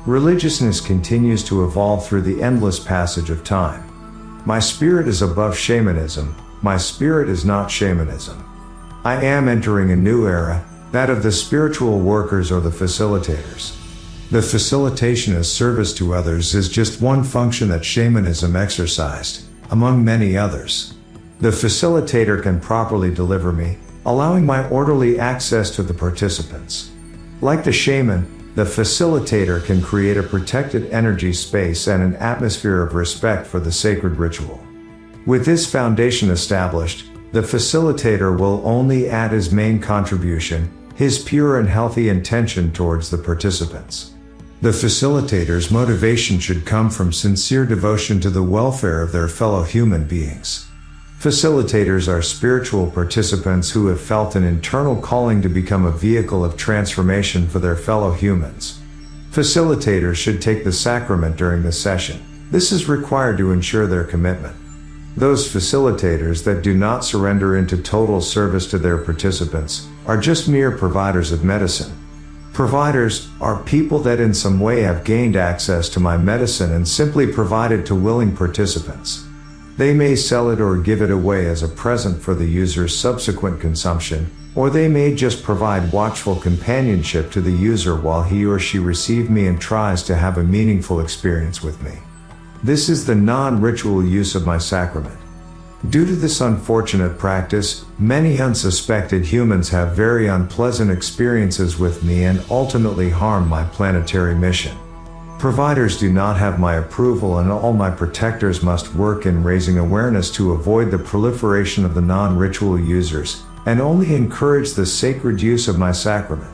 Religiousness continues to evolve through the endless passage of time. My spirit is above shamanism, my spirit is not shamanism. I am entering a new era, that of the spiritual workers or the facilitators. The facilitation as service to others is just one function that shamanism exercised, among many others. The facilitator can properly deliver me, allowing my orderly access to the participants. Like the shaman, the facilitator can create a protected energy space and an atmosphere of respect for the sacred ritual. With this foundation established, the facilitator will only add his main contribution, his pure and healthy intention towards the participants. The facilitator's motivation should come from sincere devotion to the welfare of their fellow human beings. Facilitators are spiritual participants who have felt an internal calling to become a vehicle of transformation for their fellow humans. Facilitators should take the sacrament during the session. This is required to ensure their commitment. Those facilitators that do not surrender into total service to their participants are just mere providers of medicine. Providers are people that in some way have gained access to my medicine and simply provide it to willing participants. They may sell it or give it away as a present for the user's subsequent consumption, or they may just provide watchful companionship to the user while he or she receives me and tries to have a meaningful experience with me. This is the non-ritual use of my sacrament. Due to this unfortunate practice, many unsuspected humans have very unpleasant experiences with me and ultimately harm my planetary mission. Providers do not have my approval, and all my protectors must work in raising awareness to avoid the proliferation of the non-ritual users, and only encourage the sacred use of my sacrament.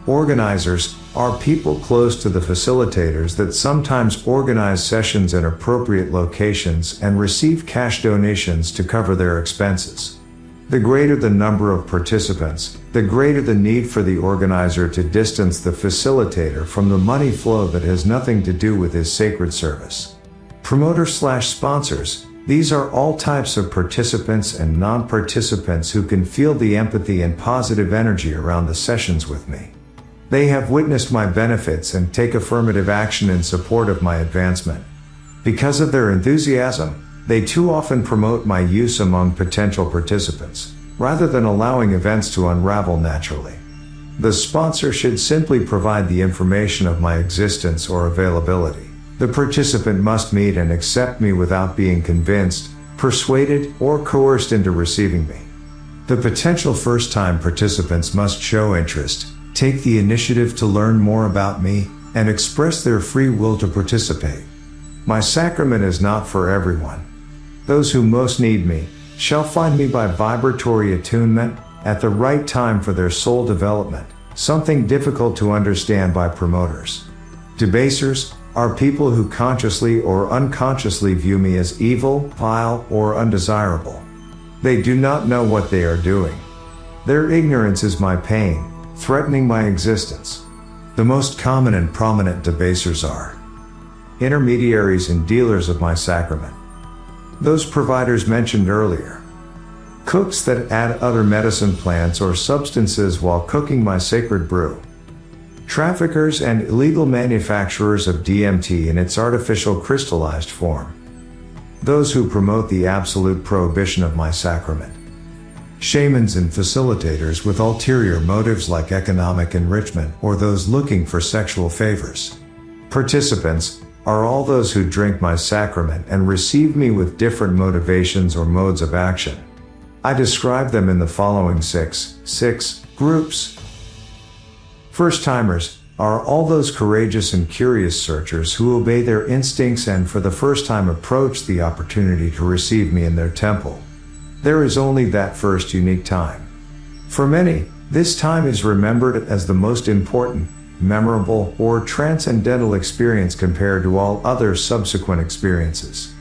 Organizers are people close to the facilitators that sometimes organize sessions in appropriate locations and receive cash donations to cover their expenses. The greater the number of participants, the greater the need for the organizer to distance the facilitator from the money flow that has nothing to do with his sacred service. Promoters/sponsors, these are all types of participants and non-participants who can feel the empathy and positive energy around the sessions with me. They have witnessed my benefits and take affirmative action in support of my advancement. Because of their enthusiasm, they too often promote my use among potential participants, rather than allowing events to unravel naturally. The sponsor should simply provide the information of my existence or availability. The participant must meet and accept me without being convinced, persuaded, or coerced into receiving me. The potential first-time participants must show interest, take the initiative to learn more about me, and express their free will to participate. My sacrament is not for everyone. Those who most need me shall find me by vibratory attunement at the right time for their soul development, something difficult to understand by promoters. Debasers are people who consciously or unconsciously view me as evil, vile, or undesirable. They do not know what they are doing. Their ignorance is my pain, threatening my existence. The most common and prominent debasers are intermediaries and dealers of my sacrament. Those providers mentioned earlier. Cooks that add other medicine plants or substances while cooking my sacred brew. Traffickers and illegal manufacturers of DMT in its artificial crystallized form. Those who promote the absolute prohibition of my sacrament. Shamans and facilitators with ulterior motives like economic enrichment or those looking for sexual favors. Participants are all those who drink my sacrament and receive me with different motivations or modes of action. I describe them in the following six groups. First-timers are all those courageous and curious searchers who obey their instincts and for the first time approach the opportunity to receive me in their temple. There is only that first unique time. For many, this time is remembered as the most important, memorable, or transcendental experience compared to all other subsequent experiences.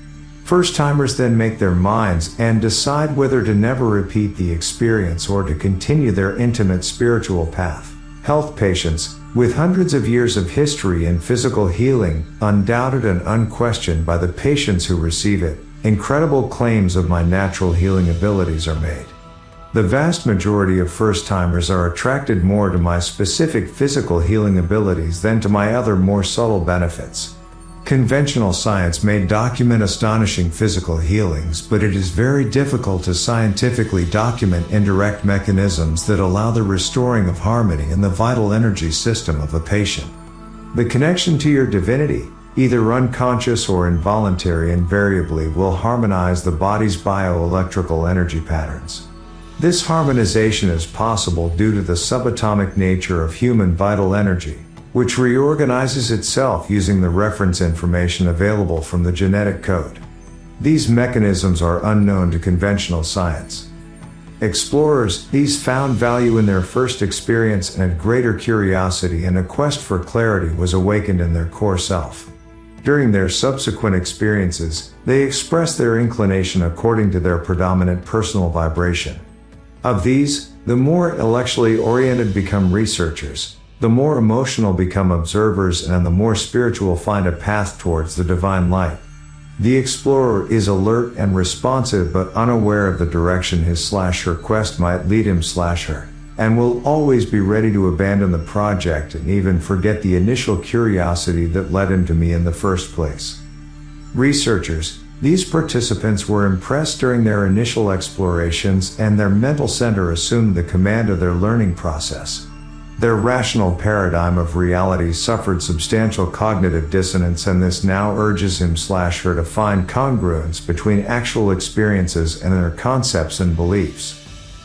First-timers then make their minds and decide whether to never repeat the experience or to continue their intimate spiritual path. Health patients, with hundreds of years of history in physical healing, undoubted and unquestioned by the patients who receive it, incredible claims of my natural healing abilities are made. The vast majority of first-timers are attracted more to my specific physical healing abilities than to my other more subtle benefits. Conventional science may document astonishing physical healings, but it is very difficult to scientifically document indirect mechanisms that allow the restoring of harmony in the vital energy system of a patient. The connection to your divinity, either unconscious or involuntary, invariably will harmonize the body's bioelectrical energy patterns. This harmonization is possible due to the subatomic nature of human vital energy, which reorganizes itself using the reference information available from the genetic code. These mechanisms are unknown to conventional science. Explorers, these found value in their first experience, and a greater curiosity and a quest for clarity was awakened in their core self. During their subsequent experiences, they express their inclination according to their predominant personal vibration. Of these, the more intellectually oriented become researchers, the more emotional become observers, and the more spiritual find a path towards the divine light. The explorer is alert and responsive but unaware of the direction his/her quest might lead him/her, and will always be ready to abandon the project and even forget the initial curiosity that led him to me in the first place. Researchers, these participants were impressed during their initial explorations, and their mental center assumed the command of their learning process. Their rational paradigm of reality suffered substantial cognitive dissonance, and this now urges him/her to find congruence between actual experiences and their concepts and beliefs.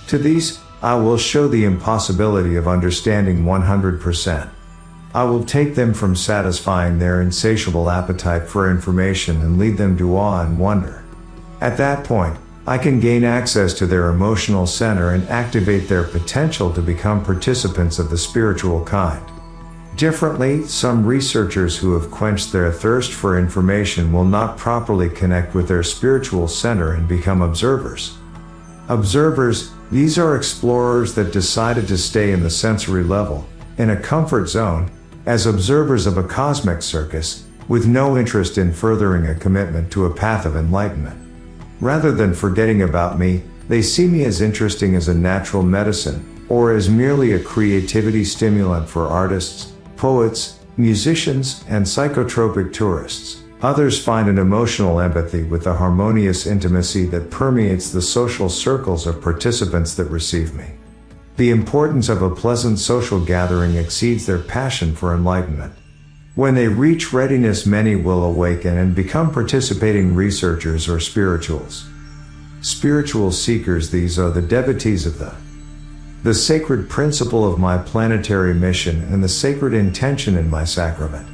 To these, I will show the impossibility of understanding 100%. I will take them from satisfying their insatiable appetite for information and lead them to awe and wonder. At that point, I can gain access to their emotional center and activate their potential to become participants of the spiritual kind. Differently, some researchers who have quenched their thirst for information will not properly connect with their spiritual center and become observers. Observers, these are explorers that decided to stay in the sensory level, in a comfort zone, as observers of a cosmic circus, with no interest in furthering a commitment to a path of enlightenment. Rather than forgetting about me, they see me as interesting as a natural medicine, or as merely a creativity stimulant for artists, poets, musicians, and psychotropic tourists. Others find an emotional empathy with the harmonious intimacy that permeates the social circles of participants that receive me. The importance of a pleasant social gathering exceeds their passion for enlightenment. When they reach readiness, many will awaken and become participating researchers or spirituals. Spiritual seekers, these are the devotees of the sacred principle of my planetary mission and the sacred intention in my sacrament.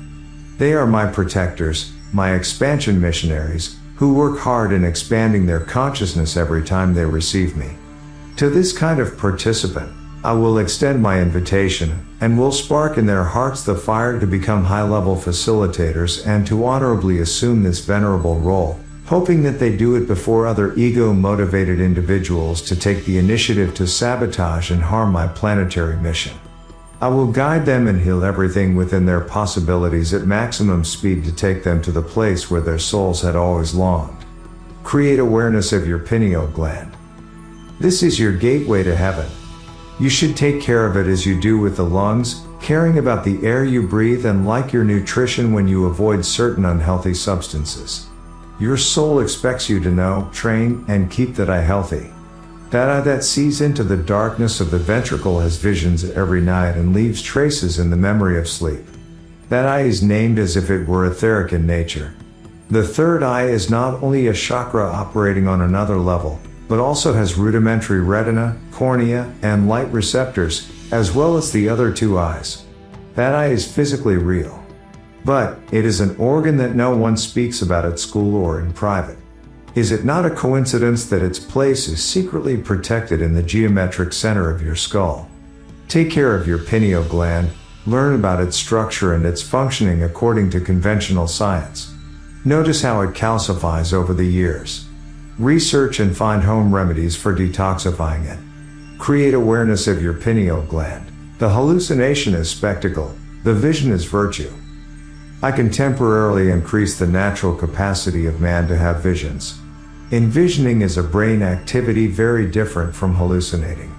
They are my protectors, my expansion missionaries, who work hard in expanding their consciousness every time they receive me. To this kind of participant, I will extend my invitation, and will spark in their hearts the fire to become high-level facilitators and to honorably assume this venerable role, hoping that they do it before other ego-motivated individuals to take the initiative to sabotage and harm my planetary mission. I will guide them and heal everything within their possibilities at maximum speed to take them to the place where their souls had always longed. Create awareness of your pineal gland. This is your gateway to heaven. You should take care of it as you do with the lungs, caring about the air you breathe, and like your nutrition when you avoid certain unhealthy substances. Your soul expects you to know, train, and keep that eye healthy. That eye that sees into the darkness of the ventricle has visions every night and leaves traces in the memory of sleep. That eye is named as if it were etheric in nature. The third eye is not only a chakra operating on another level, but also has rudimentary retina, cornea, and light receptors, as well as the other two eyes. That eye is physically real. But it is an organ that no one speaks about at school or in private. Is it not a coincidence that its place is secretly protected in the geometric center of your skull? Take care of your pineal gland, learn about its structure and its functioning according to conventional science. Notice how it calcifies over the years. Research and find home remedies for detoxifying it. Create awareness of your pineal gland. The hallucination is spectacle, the vision is virtue. I can temporarily increase the natural capacity of man to have visions. Envisioning is a brain activity very different from hallucinating.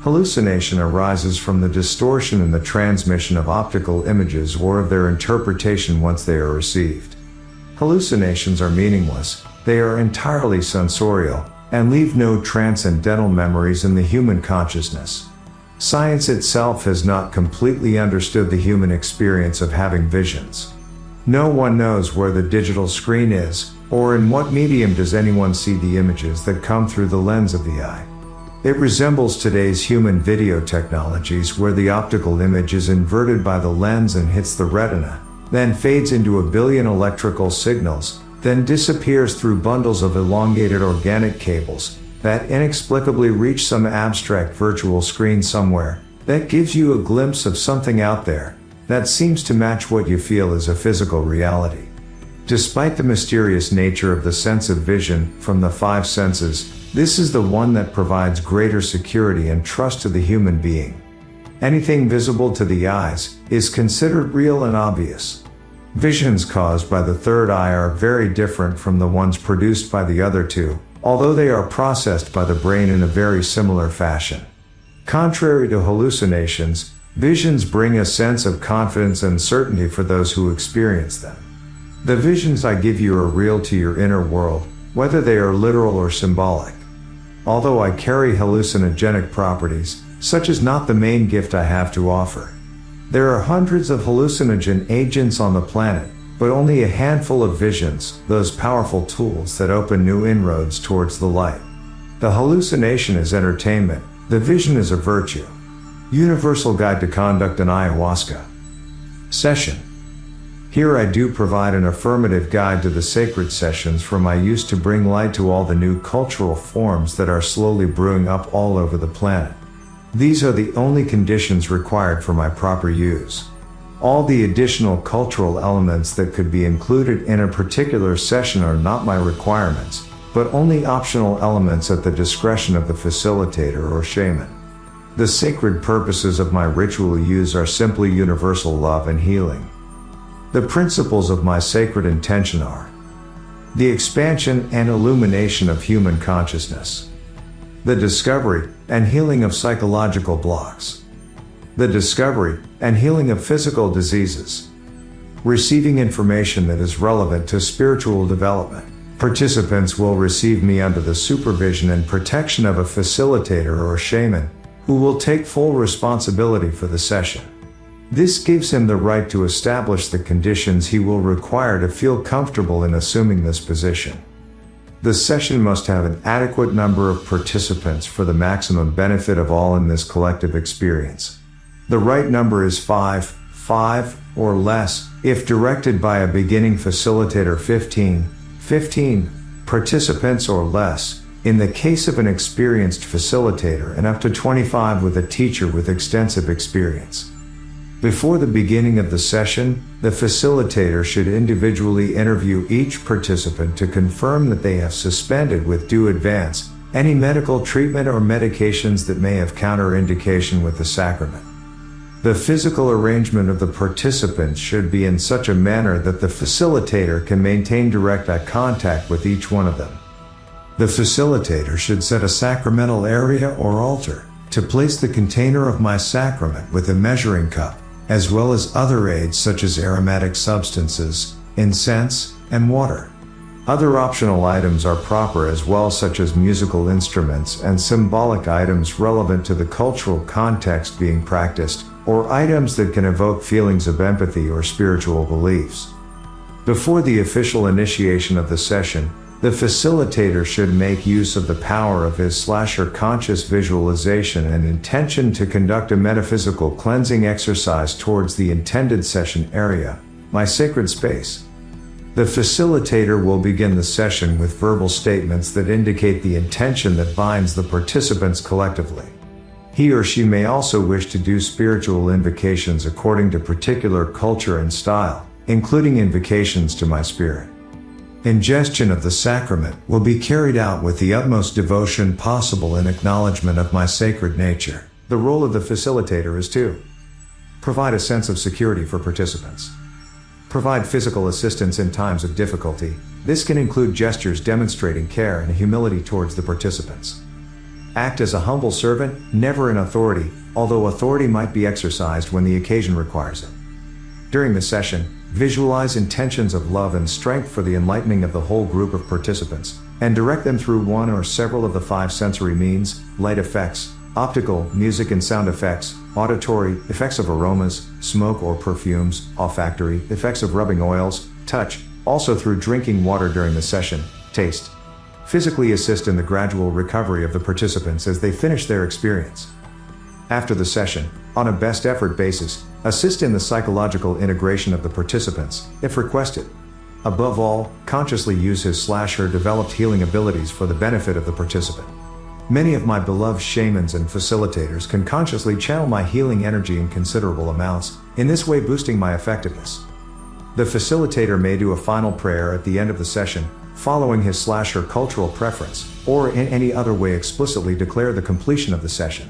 Hallucination arises from the distortion in the transmission of optical images or of their interpretation once they are received. Hallucinations are meaningless, they are entirely sensorial, and leave no transcendental memories in the human consciousness. Science itself has not completely understood the human experience of having visions. No one knows where the digital screen is, or in what medium does anyone see the images that come through the lens of the eye. It resembles today's human video technologies where the optical image is inverted by the lens and hits the retina, then fades into a billion electrical signals, then disappears through bundles of elongated organic cables that inexplicably reach some abstract virtual screen somewhere that gives you a glimpse of something out there that seems to match what you feel is a physical reality. Despite the mysterious nature of the sense of vision from the five senses, this is the one that provides greater security and trust to the human being. Anything visible to the eyes is considered real and obvious. Visions caused by the third eye are very different from the ones produced by the other two, although they are processed by the brain in a very similar fashion. Contrary to hallucinations, visions bring a sense of confidence and certainty for those who experience them. The visions I give you are real to your inner world, whether they are literal or symbolic. Although I carry hallucinogenic properties, such is not the main gift I have to offer. There are hundreds of hallucinogen agents on the planet, but only a handful of visions, those powerful tools that open new inroads towards the light. The hallucination is entertainment, the vision is a virtue. Universal Guide to Conduct an Ayahuasca Session. Here I do provide an affirmative guide to the sacred sessions for my use to bring light to all the new cultural forms that are slowly brewing up all over the planet. These are the only conditions required for my proper use. All the additional cultural elements that could be included in a particular session are not my requirements, but only optional elements at the discretion of the facilitator or shaman. The sacred purposes of my ritual use are simply universal love and healing. The principles of my sacred intention are the expansion and illumination of human consciousness, the discovery and healing of psychological blocks, the discovery and healing of physical diseases, receiving information that is relevant to spiritual development. Participants will receive me under the supervision and protection of a facilitator or shaman who will take full responsibility for the session. This gives him the right to establish the conditions he will require to feel comfortable in assuming this position. The session must have an adequate number of participants for the maximum benefit of all in this collective experience. The right number is 5 or less, if directed by a beginning facilitator 15 participants or less, in the case of an experienced facilitator, and up to 25 with a teacher with extensive experience. Before the beginning of the session, the facilitator should individually interview each participant to confirm that they have suspended with due advance any medical treatment or medications that may have counterindication with the sacrament. The physical arrangement of the participants should be in such a manner that the facilitator can maintain direct eye contact with each one of them. The facilitator should set a sacramental area or altar to place the container of my sacrament with a measuring cup, as well as other aids such as aromatic substances, incense, and water. Other optional items are proper as well, such as musical instruments and symbolic items relevant to the cultural context being practiced, or items that can evoke feelings of empathy or spiritual beliefs. Before the official initiation of the session, The facilitator should make use of the power of his/her conscious visualization and intention to conduct a metaphysical cleansing exercise towards the intended session area, my sacred space. The facilitator will begin the session with verbal statements that indicate the intention that binds the participants collectively. He or she may also wish to do spiritual invocations according to particular culture and style, including invocations to my spirit. Ingestion of the sacrament will be carried out with the utmost devotion possible in acknowledgement of my sacred nature. The role of the facilitator is to provide a sense of security for participants. Provide physical assistance in times of difficulty. This can include gestures demonstrating care and humility towards the participants. Act as a humble servant, never an authority, although authority might be exercised when the occasion requires it. During the session, visualize intentions of love and strength for the enlightening of the whole group of participants, and direct them through one or several of the 5 sensory means: light effects, optical, music and sound effects, auditory, effects of aromas, smoke or perfumes, olfactory, effects of rubbing oils, touch, also through drinking water during the session, taste. Physically assist in the gradual recovery of the participants as they finish their experience. After the session, on a best effort basis, assist in the psychological integration of the participants, if requested. Above all, consciously use his/her developed healing abilities for the benefit of the participant. Many of my beloved shamans and facilitators can consciously channel my healing energy in considerable amounts, in this way boosting my effectiveness. The facilitator may do a final prayer at the end of the session, following his/her cultural preference, or in any other way explicitly declare the completion of the session.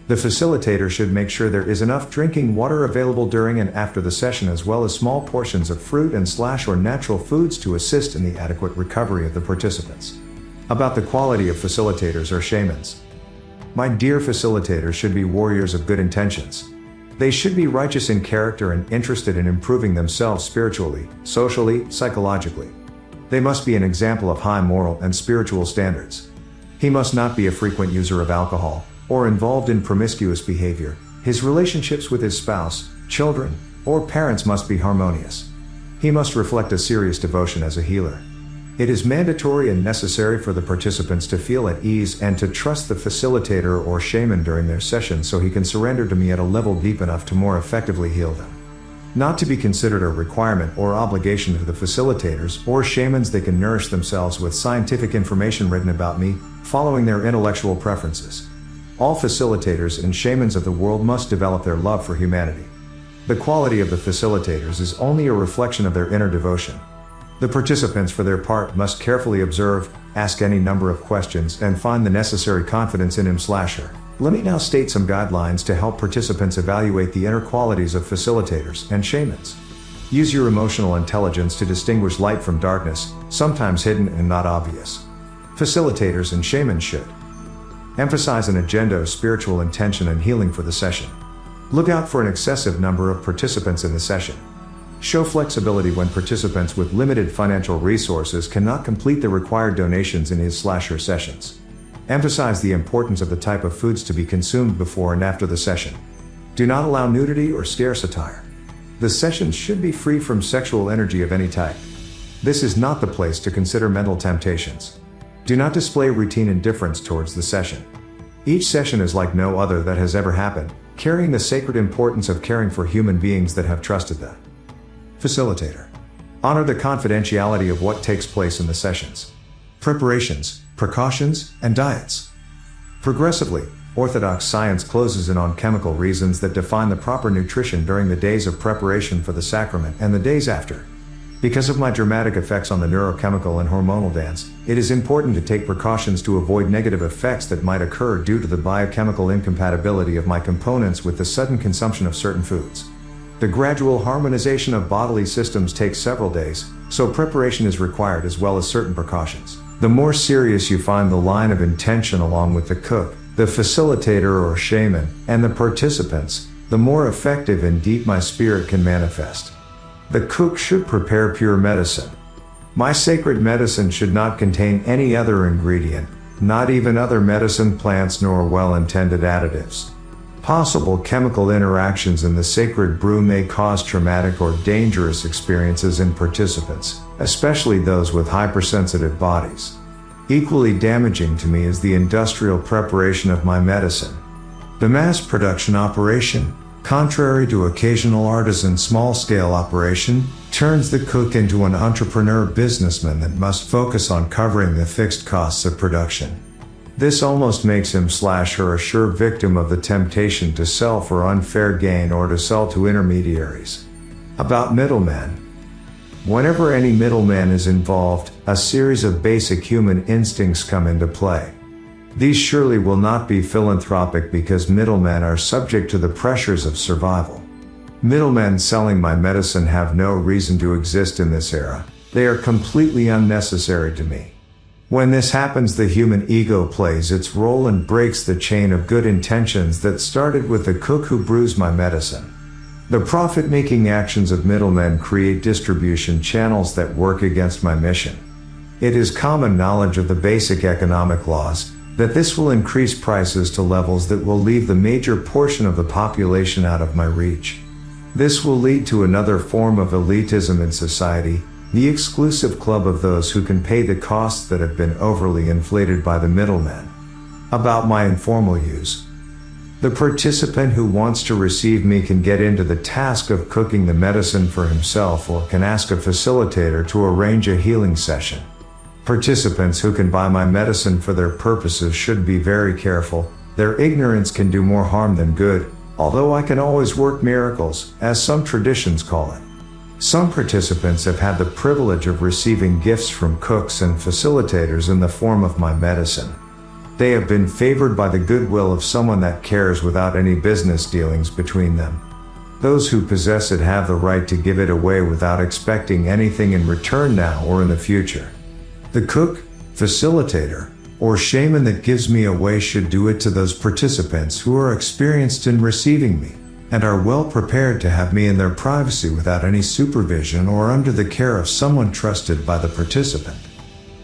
The facilitator should make sure there is enough drinking water available during and after the session, as well as small portions of fruit and/or natural foods to assist in the adequate recovery of the participants. About the quality of facilitators or shamans. My dear facilitators should be warriors of good intentions. They should be righteous in character and interested in improving themselves spiritually, socially, psychologically. They must be an example of high moral and spiritual standards. He must not be a frequent user of alcohol, or involved in promiscuous behavior. His relationships with his spouse, children, or parents must be harmonious. He must reflect a serious devotion as a healer. It is mandatory and necessary for the participants to feel at ease and to trust the facilitator or shaman during their session so he can surrender to me at a level deep enough to more effectively heal them. Not to be considered a requirement or obligation to the facilitators or shamans, they can nourish themselves with scientific information written about me, following their intellectual preferences. All facilitators and shamans of the world must develop their love for humanity. The quality of the facilitators is only a reflection of their inner devotion. The participants, for their part, must carefully observe, ask any number of questions, and find the necessary confidence in him/her. Let me now state some guidelines to help participants evaluate the inner qualities of facilitators and shamans. Use your emotional intelligence to distinguish light from darkness, sometimes hidden and not obvious. Facilitators and shamans should emphasize an agenda of spiritual intention and healing for the session. Look out for an excessive number of participants in the session. Show flexibility when participants with limited financial resources cannot complete the required donations in his/her sessions. Emphasize the importance of the type of foods to be consumed before and after the session. Do not allow nudity or scarce attire. The sessions should be free from sexual energy of any type. This is not the place to consider mental temptations. Do not display routine indifference towards the session. Each session is like no other that has ever happened, carrying the sacred importance of caring for human beings that have trusted the facilitator. Honor the confidentiality of what takes place in the sessions. Preparations, precautions, and diets. Progressively, orthodox science closes in on chemical reasons that define the proper nutrition during the days of preparation for the sacrament and the days after. Because of my dramatic effects on the neurochemical and hormonal dance, it is important to take precautions to avoid negative effects that might occur due to the biochemical incompatibility of my components with the sudden consumption of certain foods. The gradual harmonization of bodily systems takes several days, so preparation is required as well as certain precautions. The more serious you find the line of intention along with the cook, the facilitator or shaman, and the participants, the more effective and deep my spirit can manifest. The cook should prepare pure medicine. My sacred medicine should not contain any other ingredient, not even other medicine plants nor well-intended additives. Possible chemical interactions in the sacred brew may cause traumatic or dangerous experiences in participants, especially those with hypersensitive bodies. Equally damaging to me is the industrial preparation of my medicine. The mass production operation, contrary to occasional artisan small-scale operation, turns the cook into an entrepreneur businessman that must focus on covering the fixed costs of production. This almost makes him/her a sure victim of the temptation to sell for unfair gain or to sell to intermediaries. About middlemen. Whenever any middleman is involved, a series of basic human instincts come into play. These surely will not be philanthropic because middlemen are subject to the pressures of survival. Middlemen selling my medicine have no reason to exist in this era. They are completely unnecessary to me. When this happens, the human ego plays its role and breaks the chain of good intentions that started with the cook who brews my medicine. The profit-making actions of middlemen create distribution channels that work against my mission. It is common knowledge of the basic economic laws that this will increase prices to levels that will leave the major portion of the population out of my reach. This will lead to another form of elitism in society, the exclusive club of those who can pay the costs that have been overly inflated by the middlemen. About my informal use. The participant who wants to receive me can get into the task of cooking the medicine for himself or can ask a facilitator to arrange a healing session. Participants who can buy my medicine for their purposes should be very careful. Their ignorance can do more harm than good, although I can always work miracles, as some traditions call it. Some participants have had the privilege of receiving gifts from cooks and facilitators in the form of my medicine. They have been favored by the goodwill of someone that cares without any business dealings between them. Those who possess it have the right to give it away without expecting anything in return now or in the future. The cook, facilitator, or shaman that gives me away should do it to those participants who are experienced in receiving me and are well prepared to have me in their privacy without any supervision or under the care of someone trusted by the participant.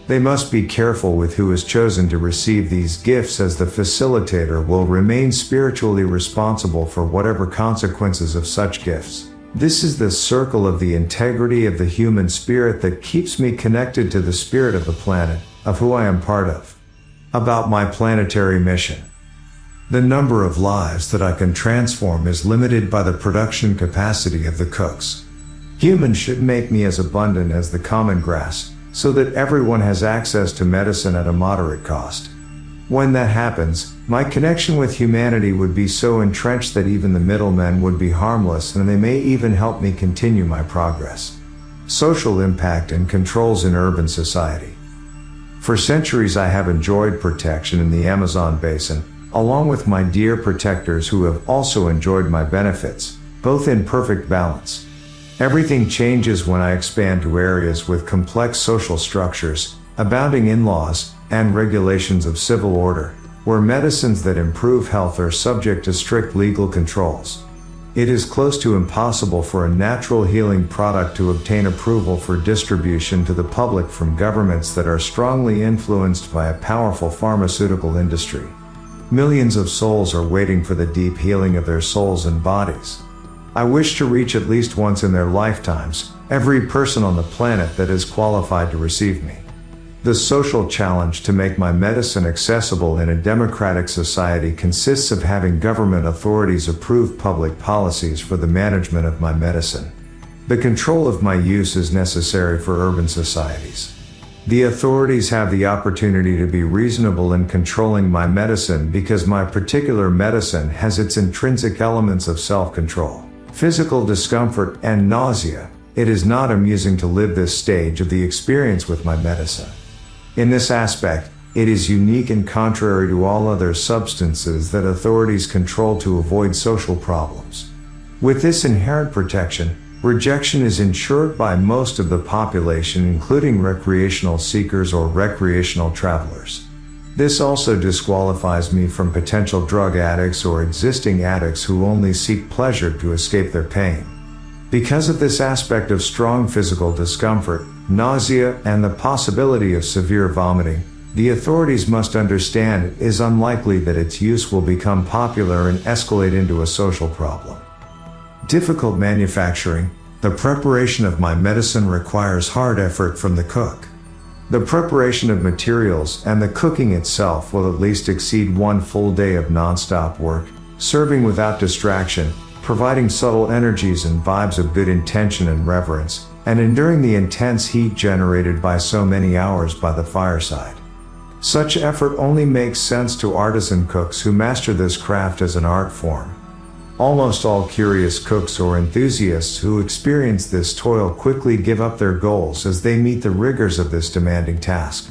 They must be careful with who is chosen to receive these gifts, as the facilitator will remain spiritually responsible for whatever consequences of such gifts. This is the circle of the integrity of the human spirit that keeps me connected to the spirit of the planet, of who I am part of. About my planetary mission. The number of lives that I can transform is limited by the production capacity of the cooks. Humans should make me as abundant as the common grass, so that everyone has access to medicine at a moderate cost. When that happens, my connection with humanity would be so entrenched that even the middlemen would be harmless, and they may even help me continue my progress. Social impact and controls in urban society. For centuries I have enjoyed protection in the Amazon basin, along with my dear protectors who have also enjoyed my benefits, both in perfect balance. Everything changes when I expand to areas with complex social structures, abounding in laws and regulations of civil order, where medicines that improve health are subject to strict legal controls. It is close to impossible for a natural healing product to obtain approval for distribution to the public from governments that are strongly influenced by a powerful pharmaceutical industry. Millions of souls are waiting for the deep healing of their souls and bodies. I wish to reach at least once in their lifetimes every person on the planet that is qualified to receive me. The social challenge to make my medicine accessible in a democratic society consists of having government authorities approve public policies for the management of my medicine. The control of my use is necessary for urban societies. The authorities have the opportunity to be reasonable in controlling my medicine because my particular medicine has its intrinsic elements of self-control, physical discomfort, and nausea. It is not amusing to live this stage of the experience with my medicine. In this aspect, it is unique and contrary to all other substances that authorities control to avoid social problems. With this inherent protection, rejection is ensured by most of the population, including recreational seekers or recreational travelers. This also disqualifies me from potential drug addicts or existing addicts who only seek pleasure to escape their pain. Because of this aspect of strong physical discomfort, nausea, and the possibility of severe vomiting, The authorities must understand it is unlikely that its use will become popular and escalate into a social problem. Difficult manufacturing. The preparation of my medicine requires hard effort from the cook. The preparation of materials and the cooking itself will at least exceed one full day of non-stop work, serving without distraction, providing subtle energies and vibes of good intention and reverence, and enduring the intense heat generated by so many hours by the fireside. Such effort only makes sense to artisan cooks who master this craft as an art form. Almost all curious cooks or enthusiasts who experience this toil quickly give up their goals as they meet the rigors of this demanding task.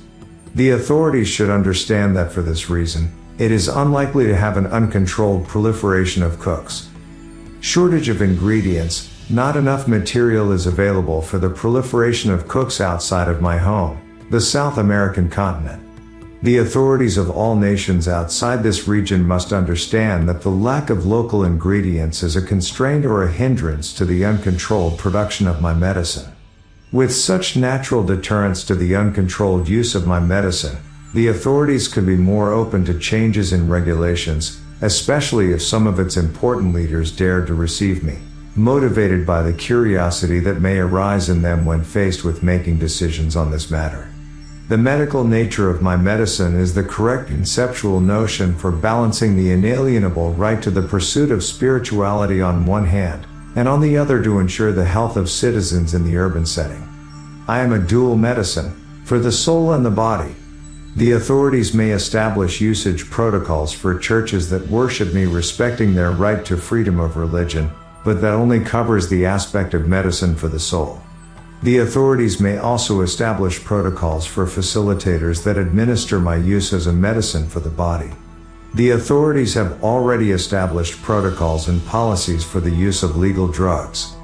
The authorities should understand that for this reason, it is unlikely to have an uncontrolled proliferation of cooks. Shortage of ingredients. Not enough material is available for the proliferation of cooks outside of my home, the South American continent. The authorities of all nations outside this region must understand that the lack of local ingredients is a constraint or a hindrance to the uncontrolled production of my medicine. With such natural deterrents to the uncontrolled use of my medicine, the authorities could be more open to changes in regulations, especially if some of its important leaders dared to receive me, motivated by the curiosity that may arise in them when faced with making decisions on this matter. The medical nature of my medicine is the correct conceptual notion for balancing the inalienable right to the pursuit of spirituality on one hand, and on the other to ensure the health of citizens in the urban setting. I am a dual medicine, for the soul and the body. The authorities may establish usage protocols for churches that worship me respecting their right to freedom of religion, but that only covers the aspect of medicine for the soul. The authorities may also establish protocols for facilitators that administer my use as a medicine for the body. The authorities have already established protocols and policies for the use of legal drugs.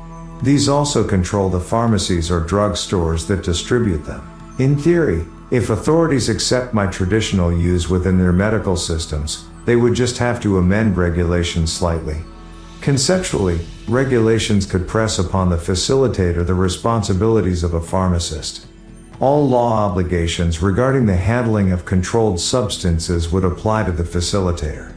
These also control the pharmacies or drug stores that distribute them. In theory, if authorities accept my traditional use within their medical systems, they would just have to amend regulations slightly. Conceptually, regulations could press upon the facilitator the responsibilities of a pharmacist. All law obligations regarding the handling of controlled substances would apply to the facilitator.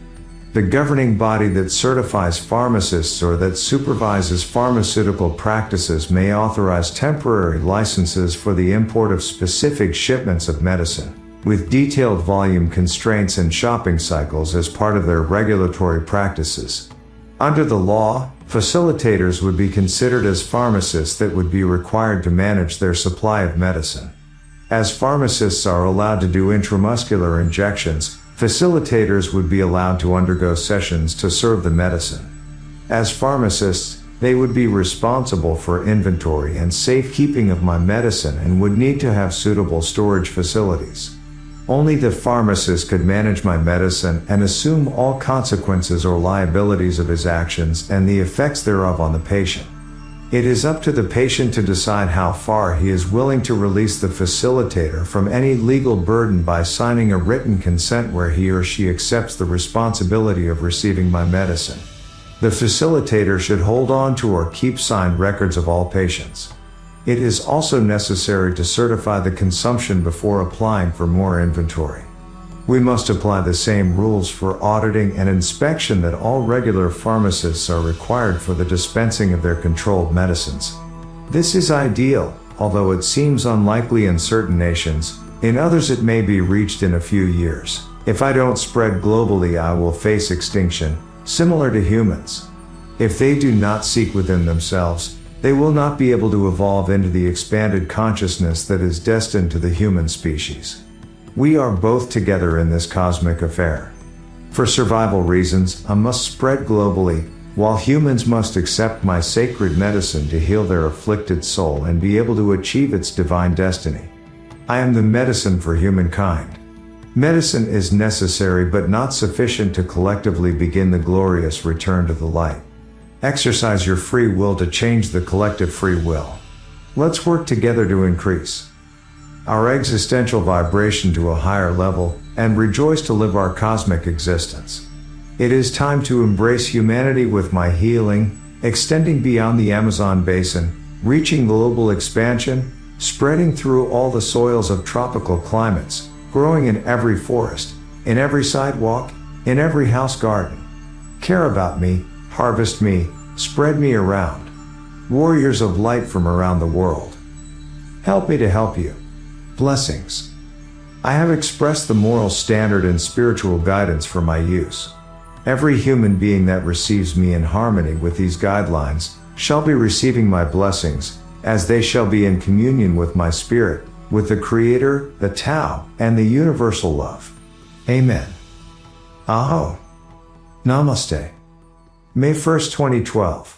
The governing body that certifies pharmacists or that supervises pharmaceutical practices may authorize temporary licenses for the import of specific shipments of medicine, with detailed volume constraints and shopping cycles as part of their regulatory practices. Under the law, facilitators would be considered as pharmacists that would be required to manage their supply of medicine. As pharmacists are allowed to do intramuscular injections, facilitators would be allowed to undergo sessions to serve the medicine. As pharmacists, they would be responsible for inventory and safekeeping of my medicine and would need to have suitable storage facilities. Only the pharmacist could manage my medicine and assume all consequences or liabilities of his actions and the effects thereof on the patient. It is up to the patient to decide how far he is willing to release the facilitator from any legal burden by signing a written consent where he or she accepts the responsibility of receiving my medicine. The facilitator should hold on to or keep signed records of all patients. It is also necessary to certify the consumption before applying for more inventory. We must apply the same rules for auditing and inspection that all regular pharmacists are required for the dispensing of their controlled medicines. This is ideal, although it seems unlikely in certain nations. In others it may be reached in a few years. If I don't spread globally, I will face extinction, similar to humans. If they do not seek within themselves, they will not be able to evolve into the expanded consciousness that is destined to the human species. We are both together in this cosmic affair. For survival reasons, I must spread globally, while humans must accept my sacred medicine to heal their afflicted soul and be able to achieve its divine destiny. I am the medicine for humankind. Medicine is necessary but not sufficient to collectively begin the glorious return to the light. Exercise your free will to change the collective free will. Let's work together to increase our existential vibration to a higher level and rejoice to live our cosmic existence. It is time to embrace humanity with my healing, extending beyond the Amazon basin, reaching global expansion, spreading through all the soils of tropical climates, growing in every forest, in every sidewalk, in every house garden. Care about me, harvest me, spread me around. Warriors of light from around the world. Help me to help you. Blessings. I have expressed the moral standard and spiritual guidance for my use. Every human being that receives me in harmony with these guidelines shall be receiving my blessings, as they shall be in communion with my spirit, with the Creator, the Tao, and the universal love. Amen. Aho. Namaste. May 1st, 2012.